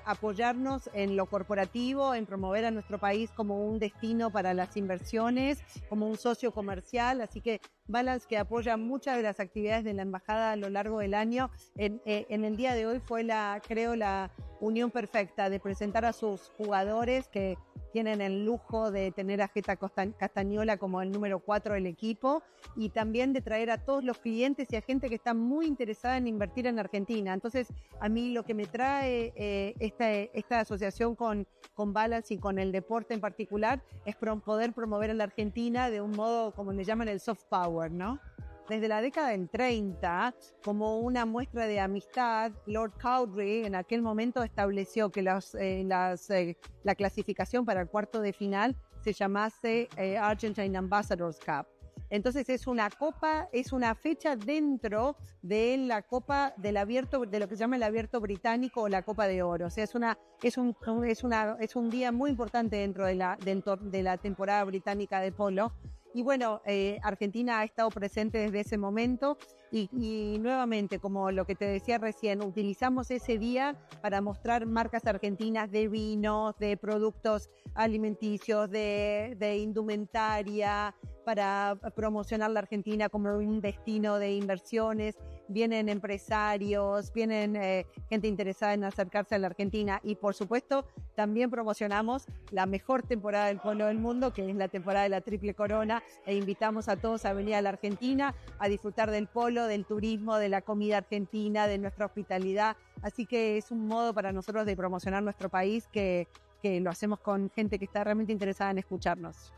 apoyarnos en lo corporativo, en promover a nuestro país como un destino para las inversiones, como un socio comercial. Así que Balance, que apoya muchas de las actividades de la embajada a lo largo del año, en el día de hoy fue creo la unión perfecta de presentar a sus jugadores que tienen el lujo de tener a Jeta Castañola como el número 4 del equipo y también de traer a todos los clientes y a gente que está muy interesada en invertir en Argentina. Entonces, a mí lo que me trae esta asociación con Balance y con el deporte en particular es poder promover a la Argentina de un modo, como le llaman, el soft power, ¿no? Desde la década del 30, como una muestra de amistad, Lord Cowdray en aquel momento estableció que la clasificación para el cuarto de final se llamase Argentine Ambassadors Cup. Entonces es una copa, es una fecha dentro de la Copa del Abierto, de lo que se llama el Abierto Británico o la Copa de Oro. O sea, es un día muy importante dentro de la temporada británica de polo. Y bueno, Argentina ha estado presente desde ese momento y nuevamente, como lo que te decía recién, utilizamos ese día para mostrar marcas argentinas de vinos, de productos alimenticios, de indumentaria, para promocionar la Argentina como un destino de inversiones. Vienen empresarios, vienen gente interesada en acercarse a la Argentina y por supuesto también promocionamos la mejor temporada del polo del mundo, que es la temporada de la Triple Corona, e invitamos a todos a venir a la Argentina a disfrutar del polo, del turismo, de la comida argentina, de nuestra hospitalidad. Así que es un modo para nosotros de promocionar nuestro país que lo hacemos con gente que está realmente interesada en escucharnos.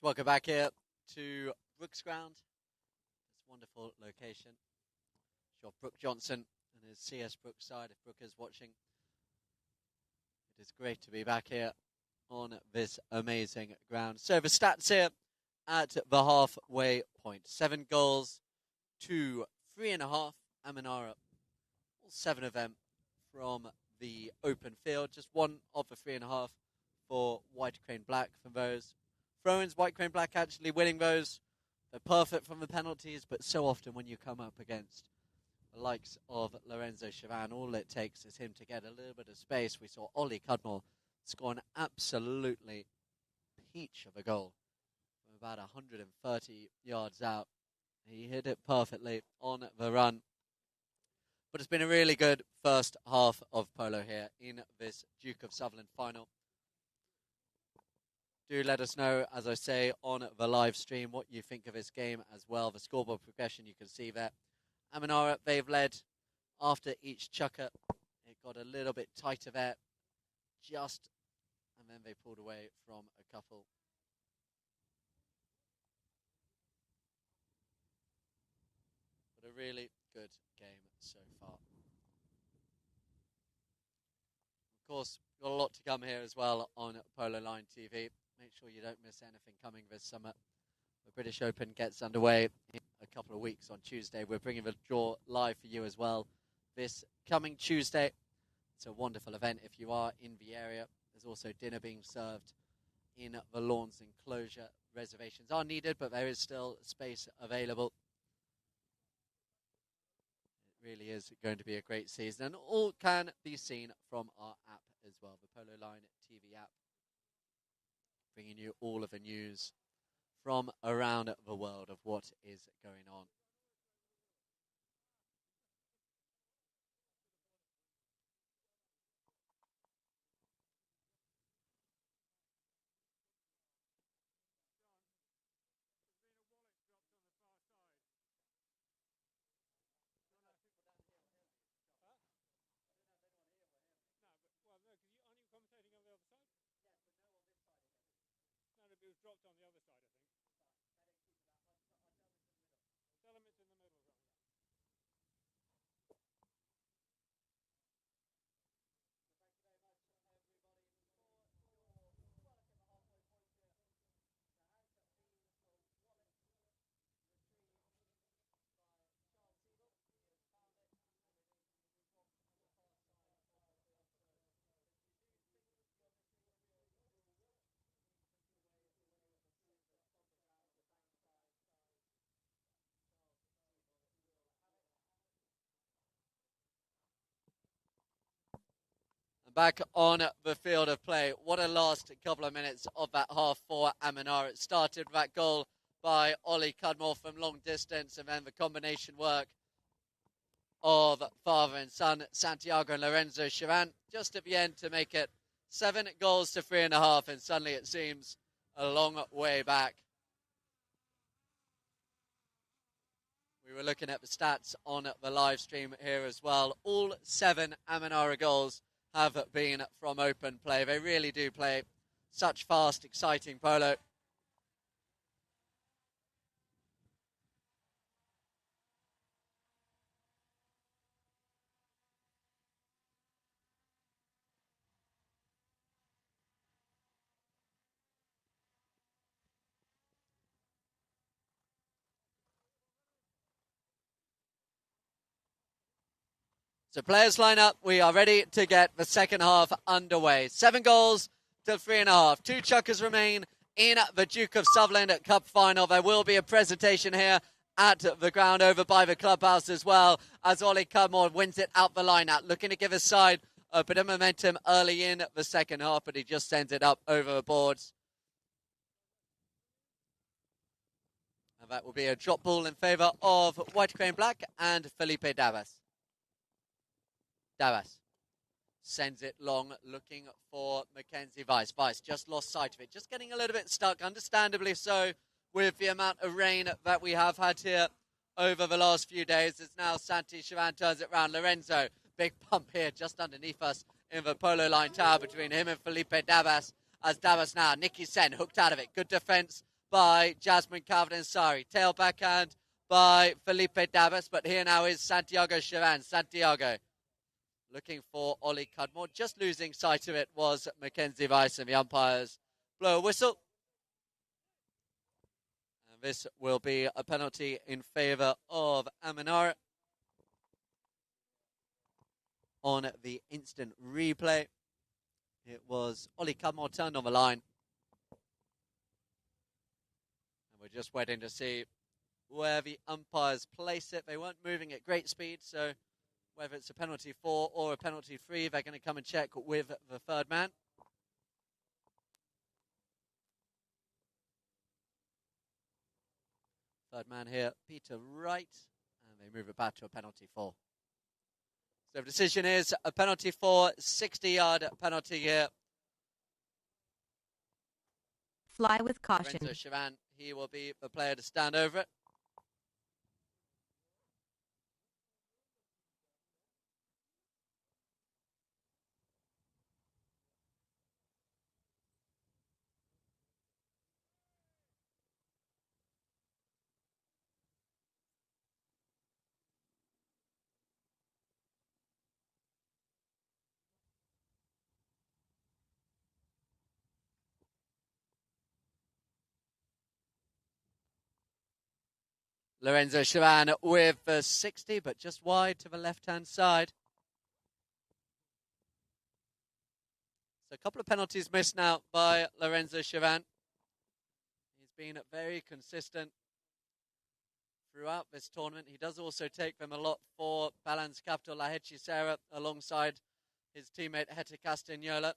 Welcome back here to Brooks Ground. This wonderful location. Sure, Brooke Johnson and his CS Brooks side, if Brooke is watching. It is great to be back here on this amazing ground. So the stats here at the halfway point. 7 goals to 3.5 Amanara. All 7 of them from the open field. Just one of the 3.5 for White Crane Black from those. Throw-ins, White Crane Black actually winning those. They're perfect from the penalties, but so often when you come up against the likes of Lorenzo Chavan, all it takes is him to get a little bit of space. We saw Ollie Cudmore score an absolutely peach of a goal from about 130 yards out. He hit it perfectly on the run. But it's been a really good first half of polo here in this Duke of Sutherland final. Do let us know, as I say, on the live stream what you think of this game as well. The scoreboard progression you can see there. Amanara, they've led after each chukker. It got a little bit tighter there, and then they pulled away from a couple. But a really good game so far. Of course, got a lot to come here as well on Polo Line TV. Make sure you don't miss anything coming this summer. The British Open gets underway in a couple of weeks on Tuesday. We're bringing the draw live for you as well this coming Tuesday. It's a wonderful event if you are in the area. There's also dinner being served in the lawns enclosure. Reservations are needed, but there is still space available. It really is going to be a great season, and all can be seen from our app as well, the Polo Line TV app, bringing you all of the news from around the world of what is going on.
Dropped on the other side, I think. Tell him it's in the middle.
Back on the field of play. What a last couple of minutes of that half for Amanara. It started with that goal by Ollie Cudmore from long distance, and then the combination work of father and son, Santiago and Lorenzo Chavan, just at the end to make it 7 goals to 3.5, and suddenly it seems a long way back. We were looking at the stats on the live stream here as well. All 7 Amanara goals have been from open play. They really do play such fast, exciting polo. So players line up. We are ready to get the second half underway. 7 goals to 3.5. 2 chukkers remain in the Duke of Sutherland Cup final. There will be a presentation here at the ground over by the clubhouse as well, as Ollie Cudmore wins it out the line out, looking to give his side a bit of momentum early in the second half, but he just sends it up over the boards. And that will be a drop ball in favour of White Crane Black and Felipe Davas. Davas sends it long, looking for Mackenzie Weiss. Weiss just lost sight of it, just getting a little bit stuck, understandably so, with the amount of rain that we have had here over the last few days. As now Santi Chavan turns it round. Lorenzo, big pump here just underneath us in the polo line tower between him and Felipe Davas. As Davas now, Nikki Sen hooked out of it. Good defence by Jasmine Calvin-Sari. Tail backhand by Felipe Davas, but here now is Santiago Chavan. Santiago looking for Ollie Cudmore. Just losing sight of it was Mackenzie Weiss, and the umpires blow a whistle. And this will be a penalty in favour of Amanara on the instant replay. It was Ollie Cudmore turned on the line. And we're just waiting to see where the umpires place it. They weren't moving at great speed, so whether it's a penalty 4 or a penalty 3, they're going to come and check with the third man. Third man here, Peter Wright, and they move it back to a penalty 4. So the decision is a penalty 4, 60-yard penalty here.
Fly with caution.
Lorenzo Chavan, he will be the player to stand over it. Lorenzo Chavan with the 60, but just wide to the left-hand side. So a couple of penalties missed now by Lorenzo Chavan. He's been very consistent throughout this tournament. He does also take them a lot for Balance Capital La Hechicera alongside his teammate Hete Castagnola.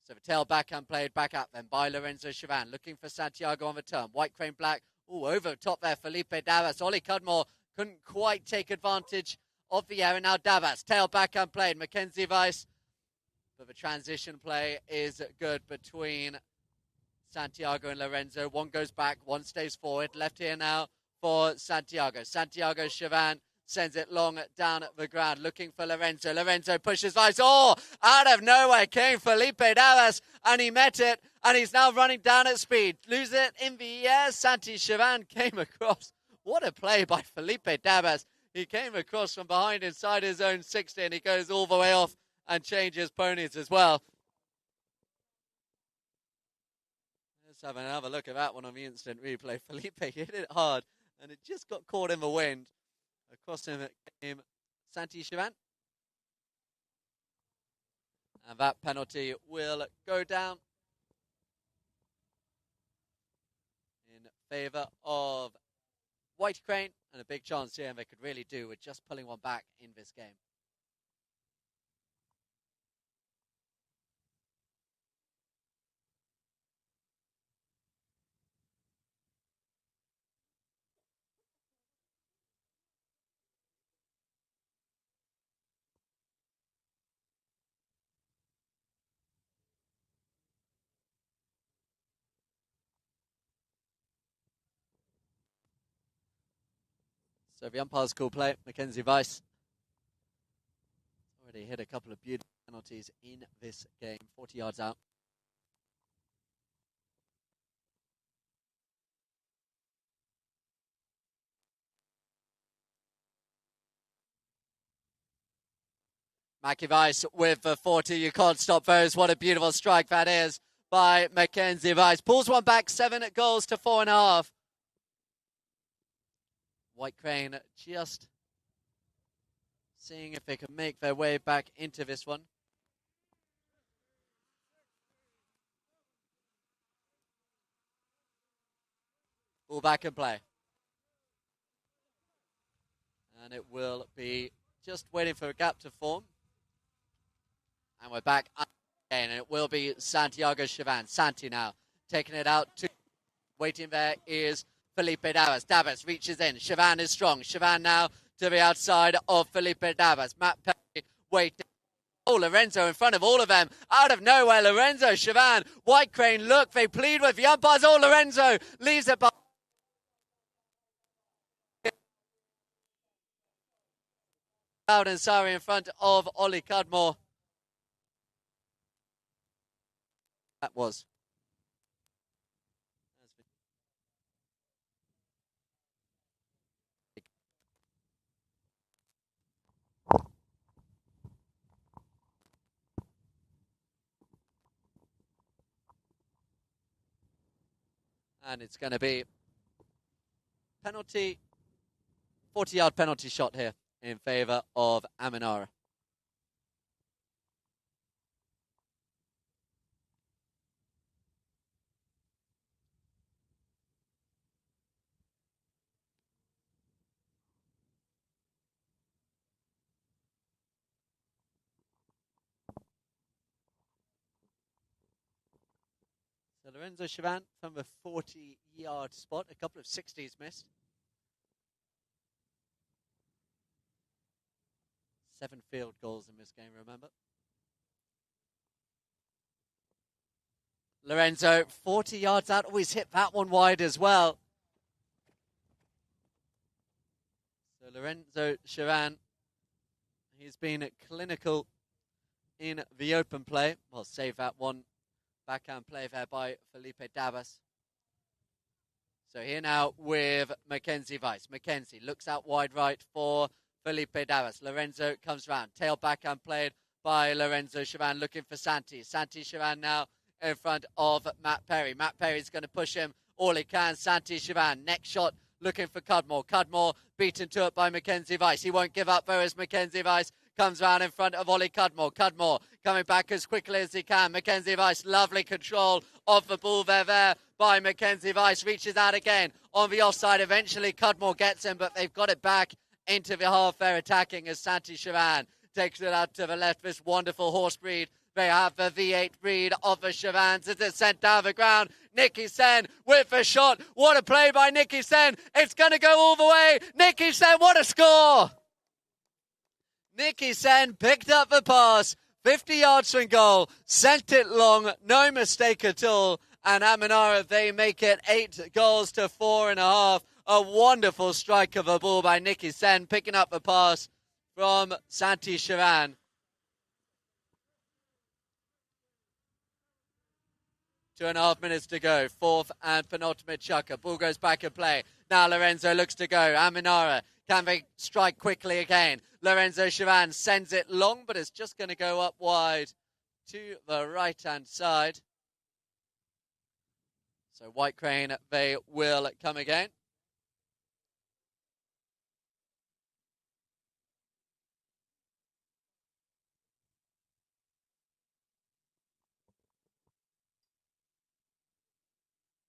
So the tail backhand played back at them by Lorenzo Chavan, looking for Santiago on the turn. White Crane Black, over the top there, Felipe Davas. Ollie Cudmore couldn't quite take advantage of the error. Now Davas, tail backhand played, Mackenzie Weiss. But the transition play is good between Santiago and Lorenzo. One goes back, one stays forward. Left here now for Santiago. Santiago Chavan sends it long down the ground, looking for Lorenzo. Lorenzo pushes Weiss. Oh, out of nowhere came Felipe Davas, and he met it, and he's now running down at speed. Lose it in the air. Santi Chavan came across. What a play by Felipe Davas. He came across from behind inside his own 60, and he goes all the way off and changes ponies as well. Let's have another look at that one on the instant replay. Felipe hit it hard, and it just got caught in the wind. Across him came Santi Chavan. And that penalty will go down in favour of White Crane. And a big chance here, and they could really do with just pulling one back in this game. So the umpire's call play, Mackenzie Weiss. Already hit a couple of beautiful penalties in this game, 40 yards out. Mackie Weiss with the 40, you can't stop those. What a beautiful strike that is by Mackenzie Weiss. Pulls one back, 7 goals to 4.5. White Crane just seeing if they can make their way back into this one. Ball back in play. And it will be just waiting for a gap to form. And we're back again, and it will be Santiago Chavan. Santi now taking it out to waiting there is Felipe Davas. Davas reaches in. Chavan is strong. Chavan now to the outside of Felipe Davas. Matt Perry waiting. Oh, Lorenzo in front of all of them. Out of nowhere, Lorenzo Chavan. White Crane, look, they plead with the umpires. Oh, Lorenzo leaves it behind. Loud and sorry in front of Ollie Cudmore. That was. And it's going to be penalty, 40-yard penalty shot here in favour of Aminara. So Lorenzo Chavan from the 40-yard spot. A couple of 60s missed. 7 field goals in this game, remember. Lorenzo, 40 yards out. Always hit that one wide as well. So Lorenzo Chavan, he's been clinical in the open play. Well, save that one. Backhand play there by Felipe Davas. So here now with Mackenzie Weiss. Mackenzie looks out wide right for Felipe Davas. Lorenzo comes round. Tail backhand played by Lorenzo Chavan looking for Santi. Santi Chavan now in front of Matt Perry. Matt Perry's going to push him all he can. Santi Chavan. Next shot looking for Cudmore. Cudmore beaten to it by Mackenzie Weiss. He won't give up though as Mackenzie Weiss comes round in front of Ollie Cudmore. Cudmore coming back as quickly as he can. Mackenzie Weiss, lovely control of the ball there by Mackenzie Weiss. Reaches out again on the offside. Eventually Cudmore gets him, but they've got it back into the half there attacking as Santi Chavan takes it out to the left. This wonderful horse breed. They have the V8 breed of the Chavans. It's sent down the ground. Nicky Sen with the shot. What a play by Nicky Sen. It's going to go all the way. Nicky Sen, what a score. Nicky Sen picked up the pass. 50 yards from goal. Sent it long. No mistake at all. And Aminara, they make it 8 goals to 4.5. A wonderful strike of a ball by Nicky Sen, picking up the pass from Santi Chavan. 2.5 minutes to go. Fourth and penultimate chukker. Ball goes back in play. Now Lorenzo looks to go. Aminara, can they strike quickly again? Lorenzo Chavan sends it long, but it's just going to go up wide to the right-hand side. So White Crane, they will come again.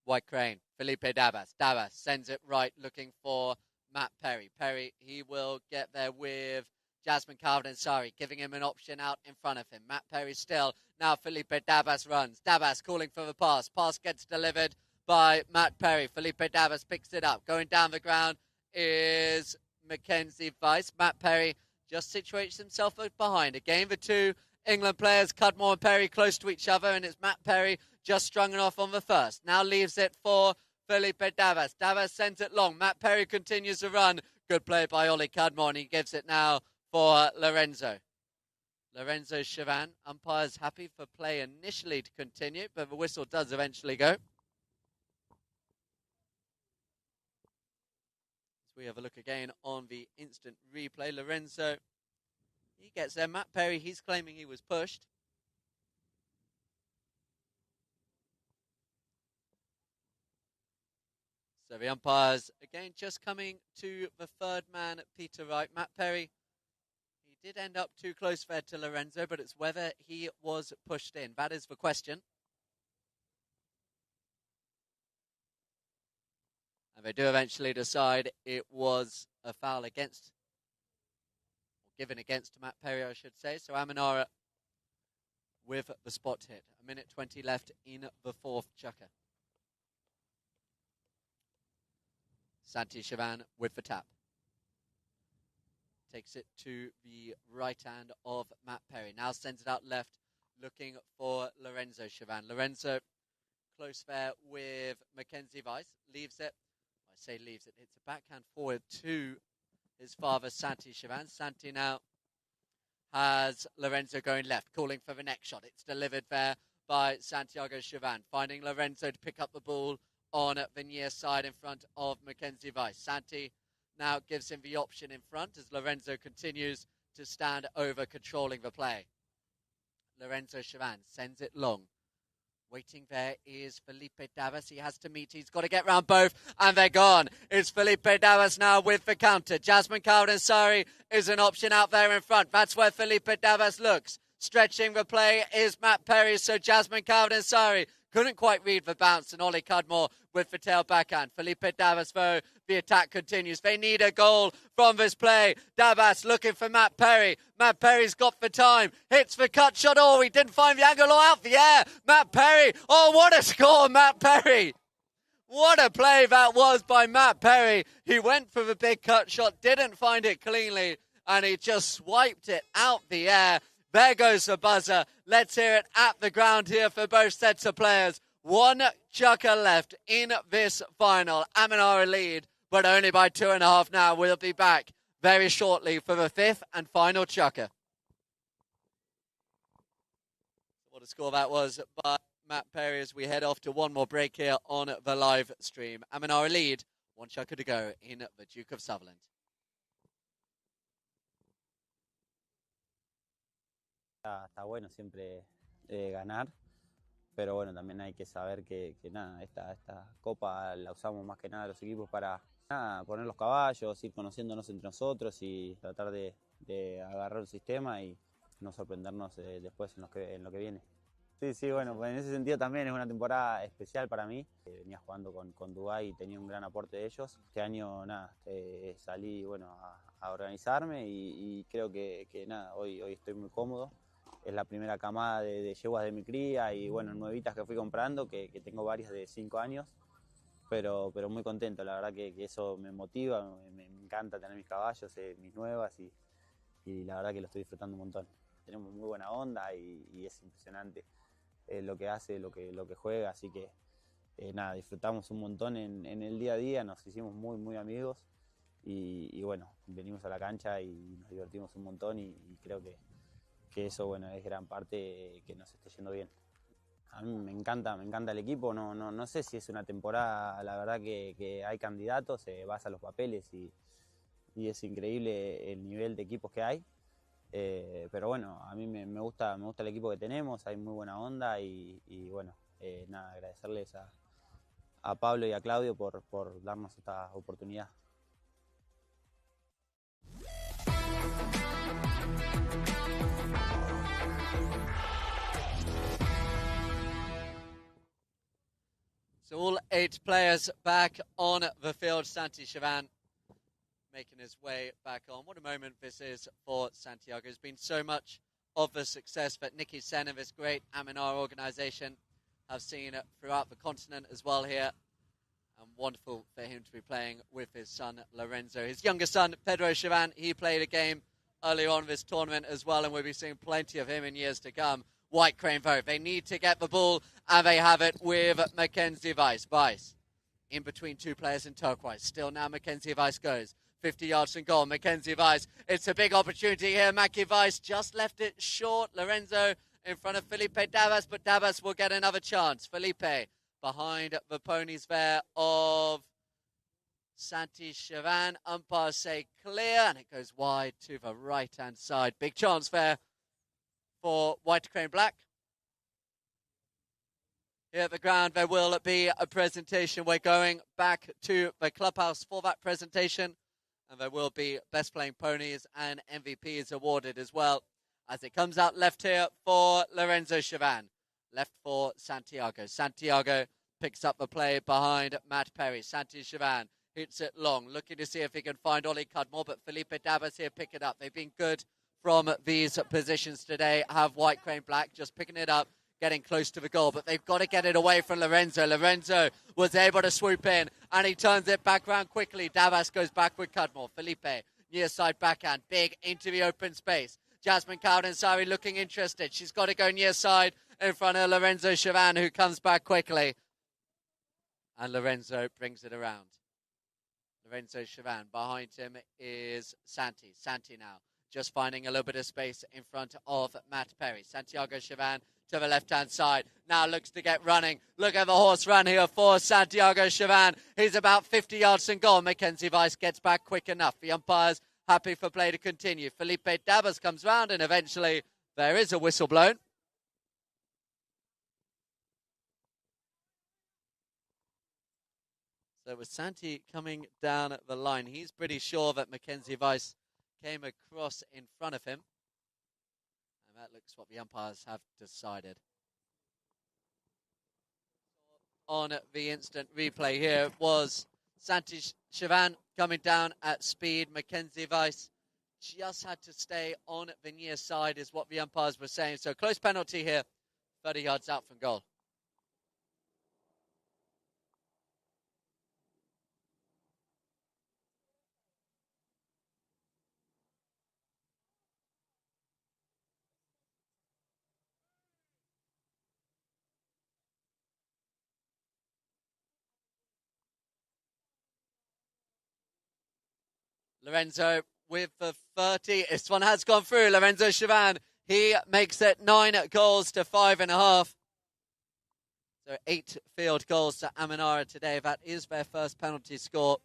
White Crane, Felipe Davas. Davas sends it right, looking for Matt Perry. Perry, he will get there with Jasmine Calvin-Sari, giving him an option out in front of him. Matt Perry still. Now Felipe Davas runs. Davas calling for the pass. Pass gets delivered by Matt Perry. Felipe Davas picks it up. Going down the ground is Mackenzie Weiss. Matt Perry just situates himself behind. Again, the two England players, Cudmore and Perry, close to each other, and it's Matt Perry just strung it off on the first. Now leaves it for Felipe Davas. Davas sends it long. Matt Perry continues to run. Good play by Ollie Cudmore, and he gives it now for Lorenzo. Lorenzo Chavan, umpires happy for play initially to continue, but the whistle does eventually go. As we have a look again on the instant replay. Lorenzo, he gets there. Matt Perry, he's claiming he was pushed. So the umpires, again, just coming to the third man, Peter Wright. Matt Perry, he did end up too close there to Lorenzo, but it's whether he was pushed in. That is the question. And they do eventually decide it was a foul against, or given against Matt Perry, I should say. So Aminara with the spot hit. 1:20 left in the fourth chukker. Santi Chavan with the tap. Takes it to the right hand of Matt Perry. Now sends it out left, looking for Lorenzo Chavan. Lorenzo close there with Mackenzie Weiss. Leaves it. I say leaves it. It's a backhand forward to his father, Santi Chavan. Santi now has Lorenzo going left, calling for the next shot. It's delivered there by Santiago Chavan, finding Lorenzo to pick up the ball on the near side in front of Mackenzie Weiss. Santi now gives him the option in front as Lorenzo continues to stand over, controlling the play. Lorenzo Chavan sends it long. Waiting there is Felipe Davas. He has to meet. He's got to get round both, and they're gone. It's Felipe Davas now with the counter. Jasmine Calvin-Sari is an option out there in front. That's where Felipe Davas looks. Stretching the play is Matt Perry, so Jasmine Calvin-Sari Couldn't quite read the bounce, and Ollie Cudmore with the tail backhand. Felipe Davas, though, the attack continues. They need a goal from this play. Davas looking for Matt Perry. Matt Perry's got the time. Hits the cut shot. Oh, he didn't find the angle or out the air. Matt Perry. Oh, what a score, Matt Perry. What a play that was by Matt Perry. He went for the big cut shot, didn't find it cleanly, and he just swiped it out the air. There goes the buzzer. Let's hear it at the ground here for both sets of players. One chukker left in this final. Aminara lead, but only by 2.5 now. We'll be back very shortly for the fifth and final chukker. What a score that was by Matt Perry as we head off to one more break here on the live stream. Aminara lead, one chukker to go in the Duke of Sutherland.
Está bueno siempre ganar, pero bueno, también hay que saber que nada, esta copa la usamos más que nada los equipos para nada, poner los caballos, ir conociéndonos entre nosotros y tratar de agarrar el sistema y no sorprendernos después en lo que viene. Sí, bueno, pues en ese sentido también es una temporada especial para mí. Venía jugando con Dubái y tenía un gran aporte de ellos. Este año nada, salí bueno, a organizarme y creo que nada, hoy estoy muy cómodo. Es la primera camada de yeguas de mi cría y bueno, nuevitas que fui comprando, que tengo varias de 5 años, pero muy contento, la verdad que eso me motiva, me encanta tener mis caballos, mis nuevas y la verdad que lo estoy disfrutando un montón. Tenemos muy buena onda y es impresionante lo que hace, lo que juega, así que nada, disfrutamos un montón en el día a día, nos hicimos muy amigos y bueno, venimos a la cancha y nos divertimos un montón y creo que eso bueno, es gran parte que nos esté yendo bien. A mí me encanta el equipo, no sé si es una temporada, la verdad que hay candidatos, se basa en los papeles y es increíble el nivel de equipos que hay. Pero bueno, a mí me gusta el equipo que tenemos, hay muy buena onda y bueno, nada, agradecerles a Pablo y a Claudio por darnos esta oportunidad.
So all 8 players back on the field. Santi Chavan making his way back on. What a moment this is for Santiago. There's been so much of the success that Nicky Sen and this great Aminar organisation have seen throughout the continent as well here. And wonderful for him to be playing with his son Lorenzo. His younger son, Pedro Chavan, he played a game earlier on this tournament as well, and we'll be seeing plenty of him in years to come. White Crane vote. They need to get the ball, and they have it with Mackenzie Weiss. Weiss in between 2 players in turquoise. Still now Mackenzie Weiss goes. 50 yards from goal. Mackenzie Weiss. It's a big opportunity here. Mackie Weiss just left it short. Lorenzo in front of Felipe Davas, but Davas will get another chance. Felipe behind the ponies there of Santi Chavan. Umpires say clear, and it goes wide to the right-hand side. Big chance there for White Crane Black. Here at the ground, there will be a presentation. We're going back to the clubhouse for that presentation. And there will be best playing ponies and MVPs awarded as well. As it comes out left here for Lorenzo Chavan. Left for Santiago. Santiago picks up the play behind Matt Perry. Santi Chavan hits it long, looking to see if he can find Ollie Cudmore, but Felipe Davas here pick it up. They've been good from these positions today. Have White Crane Black just picking it up, getting close to the goal, but they've got to get it away from Lorenzo. Lorenzo was able to swoop in, and he turns it back round quickly. Davas goes back with Cudmore. Felipe, near side backhand, big into the open space. Jasmine Cowdensari looking interested. She's got to go near side in front of Lorenzo Chavan, who comes back quickly. And Lorenzo brings it around. Lorenzo Chavan. Behind him is Santi. Santi now just finding a little bit of space in front of Matt Perry. Santiago Chavan to the left-hand side. Now looks to get running. Look at the horse run here for Santiago Chavan. He's about 50 yards from goal. Mackenzie Weiss gets back quick enough. The umpires happy for play to continue. Felipe Davas comes round, and eventually there is a whistle blown. So with Santi coming down the line, he's pretty sure that Mackenzie Weiss came across in front of him. And that looks what the umpires have decided. on the instant replay here was Santi Shivan coming down at speed. Mackenzie Weiss just had to stay on the near side is what the umpires were saying. So close penalty here, 30 yards out from goal. Lorenzo with the 30. This one has gone through. Lorenzo Chavan, he makes it 9 goals to 5.5. So 8 field goals to Aminara today. That is their first penalty score.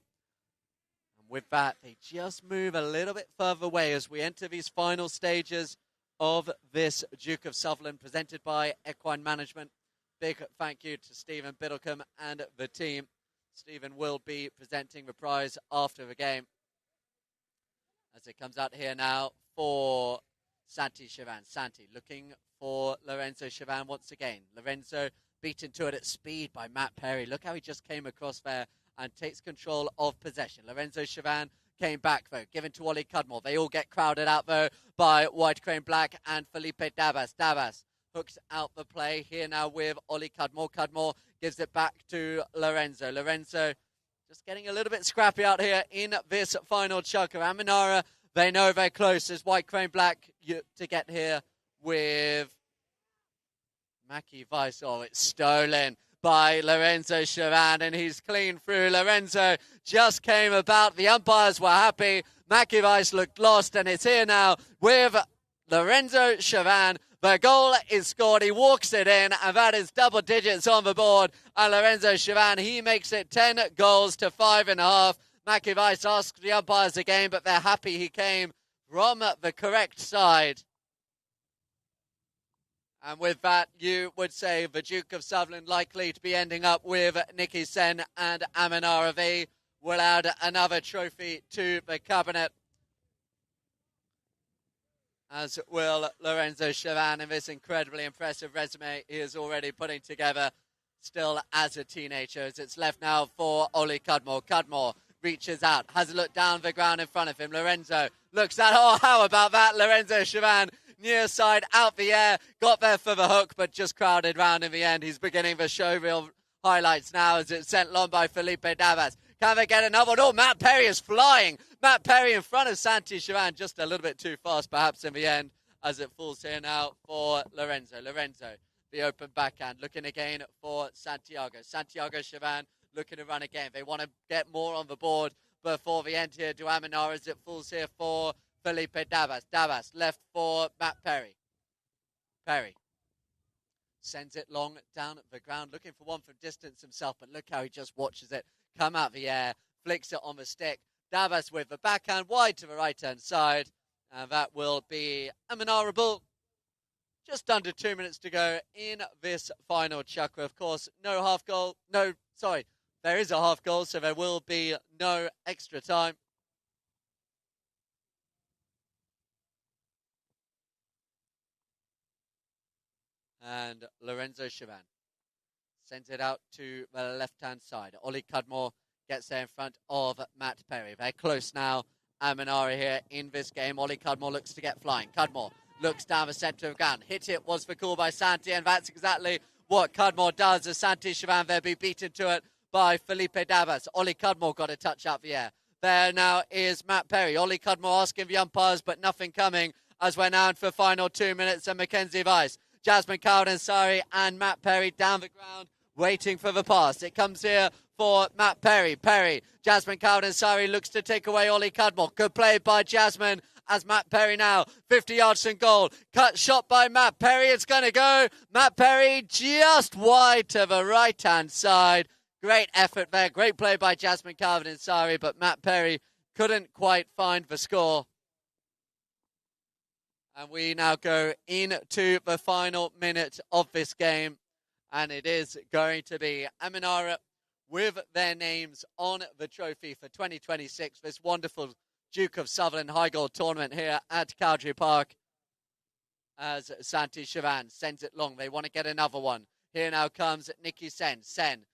And with that, they just move a little bit further away as we enter these final stages of this Duke of Sutherland presented by Equine Management. Big thank you to Stephen Biddlecombe and the team. Stephen will be presenting the prize after the game. As it comes out here now for Santi Chavan. Santi looking for Lorenzo Chavan once again. Lorenzo beaten to it at speed by Matt Perry. Look how he just came across there and takes control of possession. Lorenzo Chavan came back though, given to Ollie Cudmore. They all get crowded out though by White Crane Black and Felipe Dabas. Dabas hooks out the play here now with Ollie Cudmore. Cudmore gives it back to Lorenzo. Lorenzo just getting a little bit scrappy out here in this final chucker. Aminara, they know they're close as White Crane Black to get here with Mackie Weiss. Oh, it's stolen by Lorenzo Chavan, and he's clean through. Lorenzo just came about. The umpires were happy. Mackie Weiss looked lost, and it's here now with Lorenzo Chavan. The goal is scored. He walks it in, and that is double digits on the board. And Lorenzo Chavan, he makes it 10 goals to 5.5. Mackie Weiss asks the umpires again, but they're happy he came from the correct side. And with that, you would say the Duke of Sutherland likely to be ending up with Nicky Sen and Aminara. They will add another trophy to the cabinet, as will Lorenzo Chavan in this incredibly impressive resume he is already putting together still as a teenager. As it's left now for Ollie Cudmore. Cudmore reaches out, has a look down the ground in front of him. Lorenzo looks at, oh, how about that? Lorenzo Chavan near side, out the air, got there for the hook, but just crowded round in the end. He's beginning the showreel highlights now as it's sent long by Felipe Davas. Can they get another one? Oh, Matt Perry is flying. Matt Perry in front of Santi Chavan, just a little bit too fast perhaps in the end as it falls here now for Lorenzo. Lorenzo, the open backhand, looking again for Santiago. Santiago Chavan looking to run again. They want to get more on the board before the end here to Aminara as it falls here for Felipe Davas. Davas left for Matt Perry. Perry sends it long down the ground, looking for one from distance himself, but look how he just watches it come out the air, flicks it on the stick. Davas with the backhand wide to the right-hand side, and that will be Aminara ball. Just under 2 minutes to go in this final chucker. Of course, no half goal. No, sorry, there is a half goal, so there will be no extra time. And Lorenzo Chavan sends it out to the left-hand side. Ollie Cudmore gets there in front of Matt Perry. They're close now. Aminara here in this game. Ollie Cudmore looks to get flying. Cudmore looks down the centre of ground. Hit it was the call by Santi, and that's exactly what Cudmore does as Santi Chavan there be beaten to it by Felipe Davas. Ollie Cudmore got a touch out the air. There now is Matt Perry. Ollie Cudmore asking the umpires, but nothing coming as we're now in for the final 2 minutes. And Mackenzie Weiss, Jasmine Cowdensari and Matt Perry down the ground waiting for the pass. It comes here for Matt Perry. Perry, Jasmine Cowdensari looks to take away Ollie Cudmore. Good play by Jasmine as Matt Perry now 50 yards from goal. Cut shot by Matt Perry. It's going to go. Matt Perry just wide to the right-hand side. Great effort there. Great play by Jasmine Cowdensari, but Matt Perry couldn't quite find the score. And we now go into the final minute of this game. And it is going to be Aminara with their names on the trophy for 2026. This wonderful Duke of Sutherland High Gold tournament here at Cowdray Park. As Santi Chavan sends it long. They want to get another one. Here now comes Nicky Sen. Sen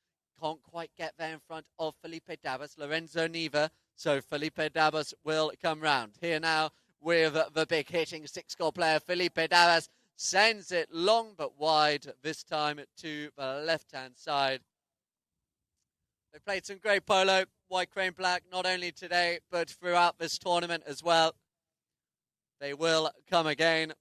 can't quite get there in front of Felipe Dabas. Lorenzo neither, so Felipe Dabas will come round. Here now with the big hitting 6-goal player, Felipe Dabas sends it long but wide, this time to the left-hand side. They played some great polo, white crane black, not only today, but throughout this tournament as well. They will come again,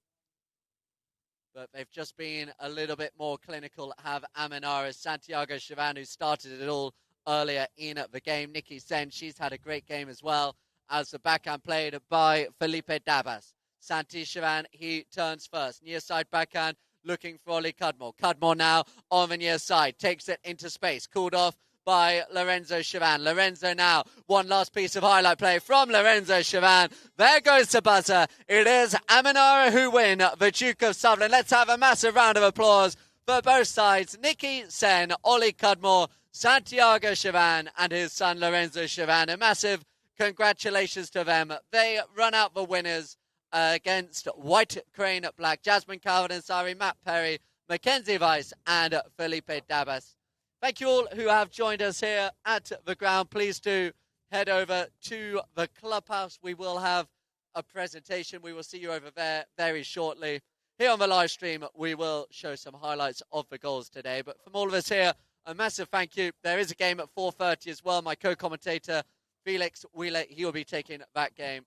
but they've just been a little bit more clinical, have Amenara. Santiago Chavan, who started it all earlier in the game. Nikki Sen, she's had a great game as well, as the backhand played by Felipe Dabas. Santi Chavan, he turns first. Near side backhand, looking for Oli Cudmore. Cudmore now on the near side, takes it into space, called off by Lorenzo Chavan. Lorenzo now, one last piece of highlight play from Lorenzo Chavan. There goes the buzzer. It is Amenara who win the Duke of Sutherland. Let's have a massive round of applause for both sides. Nikki Sen, Oli Cudmore, Santiago Chavan and his son Lorenzo Chavan. A massive congratulations to them. They run out the winners against White Crane Black, Jasmine Calvin-Ansari, Matt Perry, Mackenzie Weiss and Felipe Dabas. Thank you all who have joined us here at the ground. Please do head over to the clubhouse. We will have a presentation. We will see you over there very shortly. Here on the live stream, we will show some highlights of the goals today. But from all of us here, a massive thank you. There is a game at 4:30 as well. My co-commentator, Felix Wheeler, he will be taking that game.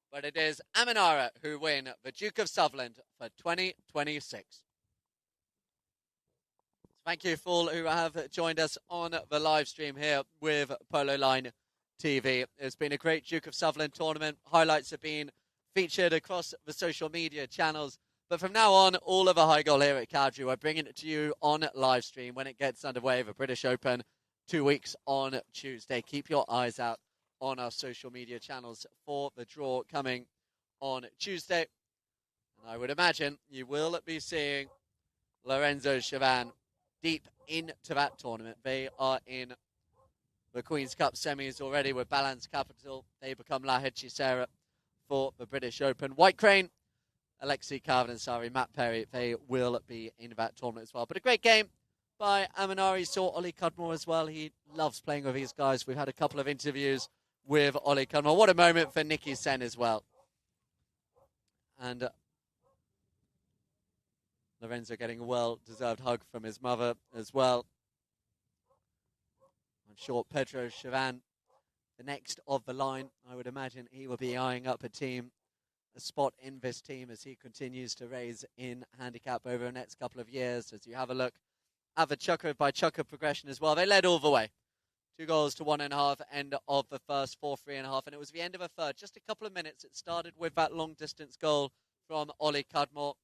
But it is Amenara who win the Duke of Sutherland for 2026. Thank you for all who have joined us on the live stream here with Polo Line TV. It's been a great Duke of Sutherland tournament. Highlights have been featured across the social media channels. But from now on, all of the high goal here at Cowdray, we're bringing it to you on live stream when it gets underway. The British Open, 2 weeks on Tuesday. Keep your eyes out on our social media channels for the draw coming on Tuesday. And I would imagine you will be seeing Lorenzo Chavan deep into that tournament. They are in the Queen's Cup semis already with Balance Capital. They become La Hechicera for the British Open. White Crane, Alexei Calvin-Ansari, Matt Perry, they will be in that tournament as well. But a great game by Amenara. Saw Oli Cudmore as well. He loves playing with these guys. We've had a couple of interviews with Oli Cudmore. What a moment for Nikki Sen as well. And Lorenzo getting a well-deserved hug from his mother as well. I'm sure Pedro Chavan, the next of the line, I would imagine he will be eyeing up a spot in this team as he continues to raise in handicap over the next couple of years. As you have a look at the chukker by chukker progression as well, they led all the way. 2 goals to 1.5, end of the first, 4-3.5, and it was the end of a third. Just a couple of minutes. It started with that long-distance goal from Oli Cudmore,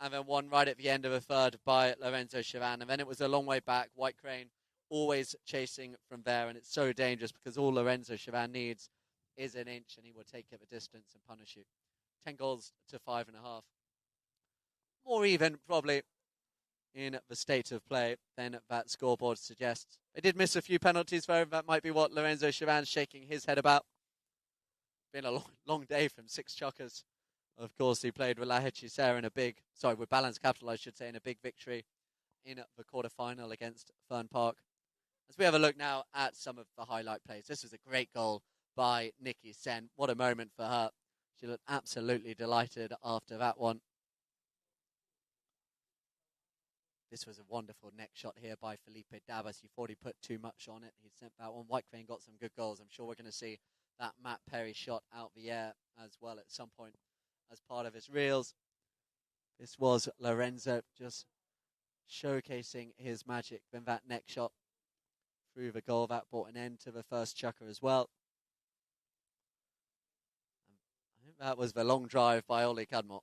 and then one right at the end of a third by Lorenzo Chavan. And then it was a long way back. White Crane always chasing from there, and it's so dangerous because all Lorenzo Chavan needs is an inch, and he will take it the distance and punish you. 10 goals to 5.5. More even, probably, in the state of play than that scoreboard suggests. They did miss a few penalties, though. That might be what Lorenzo Chavan's shaking his head about. Been a long day from 6 chukkers. Of course, he played with La Hechicera with Balance Capital, I should say, in a big victory in the quarter-final against Fern Park. As we have a look now at some of the highlight plays. This was a great goal by Nikki Sen. What a moment for her. She looked absolutely delighted after that one. This was a wonderful neck shot here by Felipe Dabas. He thought he put too much on it. He sent that one. White Crane got some good goals. I'm sure we're going to see that Matt Perry shot out the air as well at some point as part of his reels. This was Lorenzo just showcasing his magic. Then that neck shot through the goal, that brought an end to the first chukker as well. I think that was the long drive by Oli Cudmore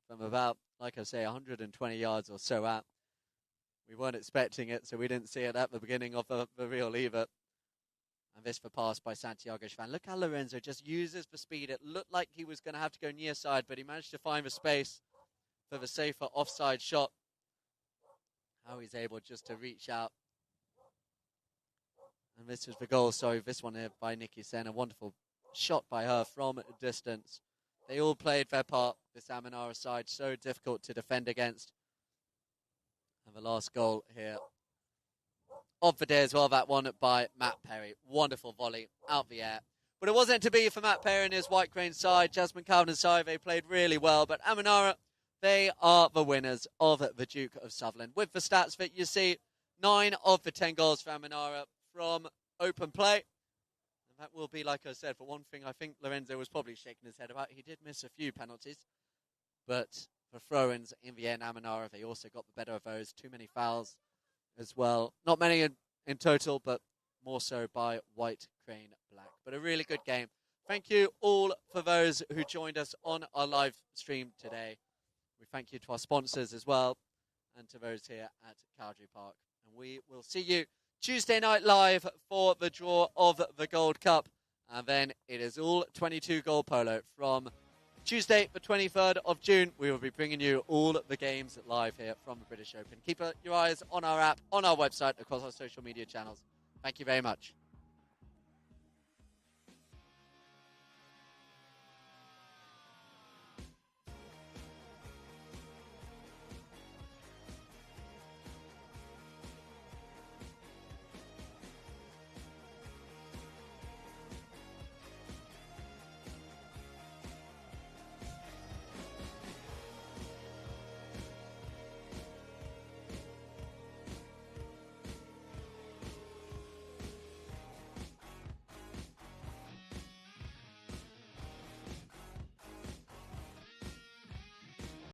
from about, like I say, 120 yards or so out. We weren't expecting it, so we didn't see it at the beginning of the reel either. And this for pass by Santiago Chavan. Look how Lorenzo just uses the speed. It looked like he was going to have to go near side, but he managed to find the space for the safer offside shot. How he's able just to reach out. And this was the goal. So this one here by Nikki Sen. A wonderful shot by her from a distance. They all played their part. This Amenara side, so difficult to defend against. And the last goal here of the day as well, that one by Matt Perry. Wonderful volley out the air. But it wasn't to be for Matt Perry and his White Crane side. Jasmine Cowden's side, they played really well. But Amanara, they are the winners of the Duke of Sutherland. With the stats that you see, 9 of the 10 goals for Amanara from open play. And that will be, like I said, for one thing, I think Lorenzo was probably shaking his head about. He did miss a few penalties. But for throw-ins in the end, Amanara, they also got the better of those. Too many fouls as well. Not many in total, but more so by White Crane Black. But a really good game. Thank you all for those who joined us on our live stream today. We thank you to our sponsors as well and to those here at Cowdray Park. And we will see you Tuesday night live for the draw of the Gold Cup. And then it is all 22 goal polo from Tuesday, the 23rd of June. We will be bringing you all the games live here from the British Open. Keep your eyes on our app, on our website, across our social media channels. Thank you very much.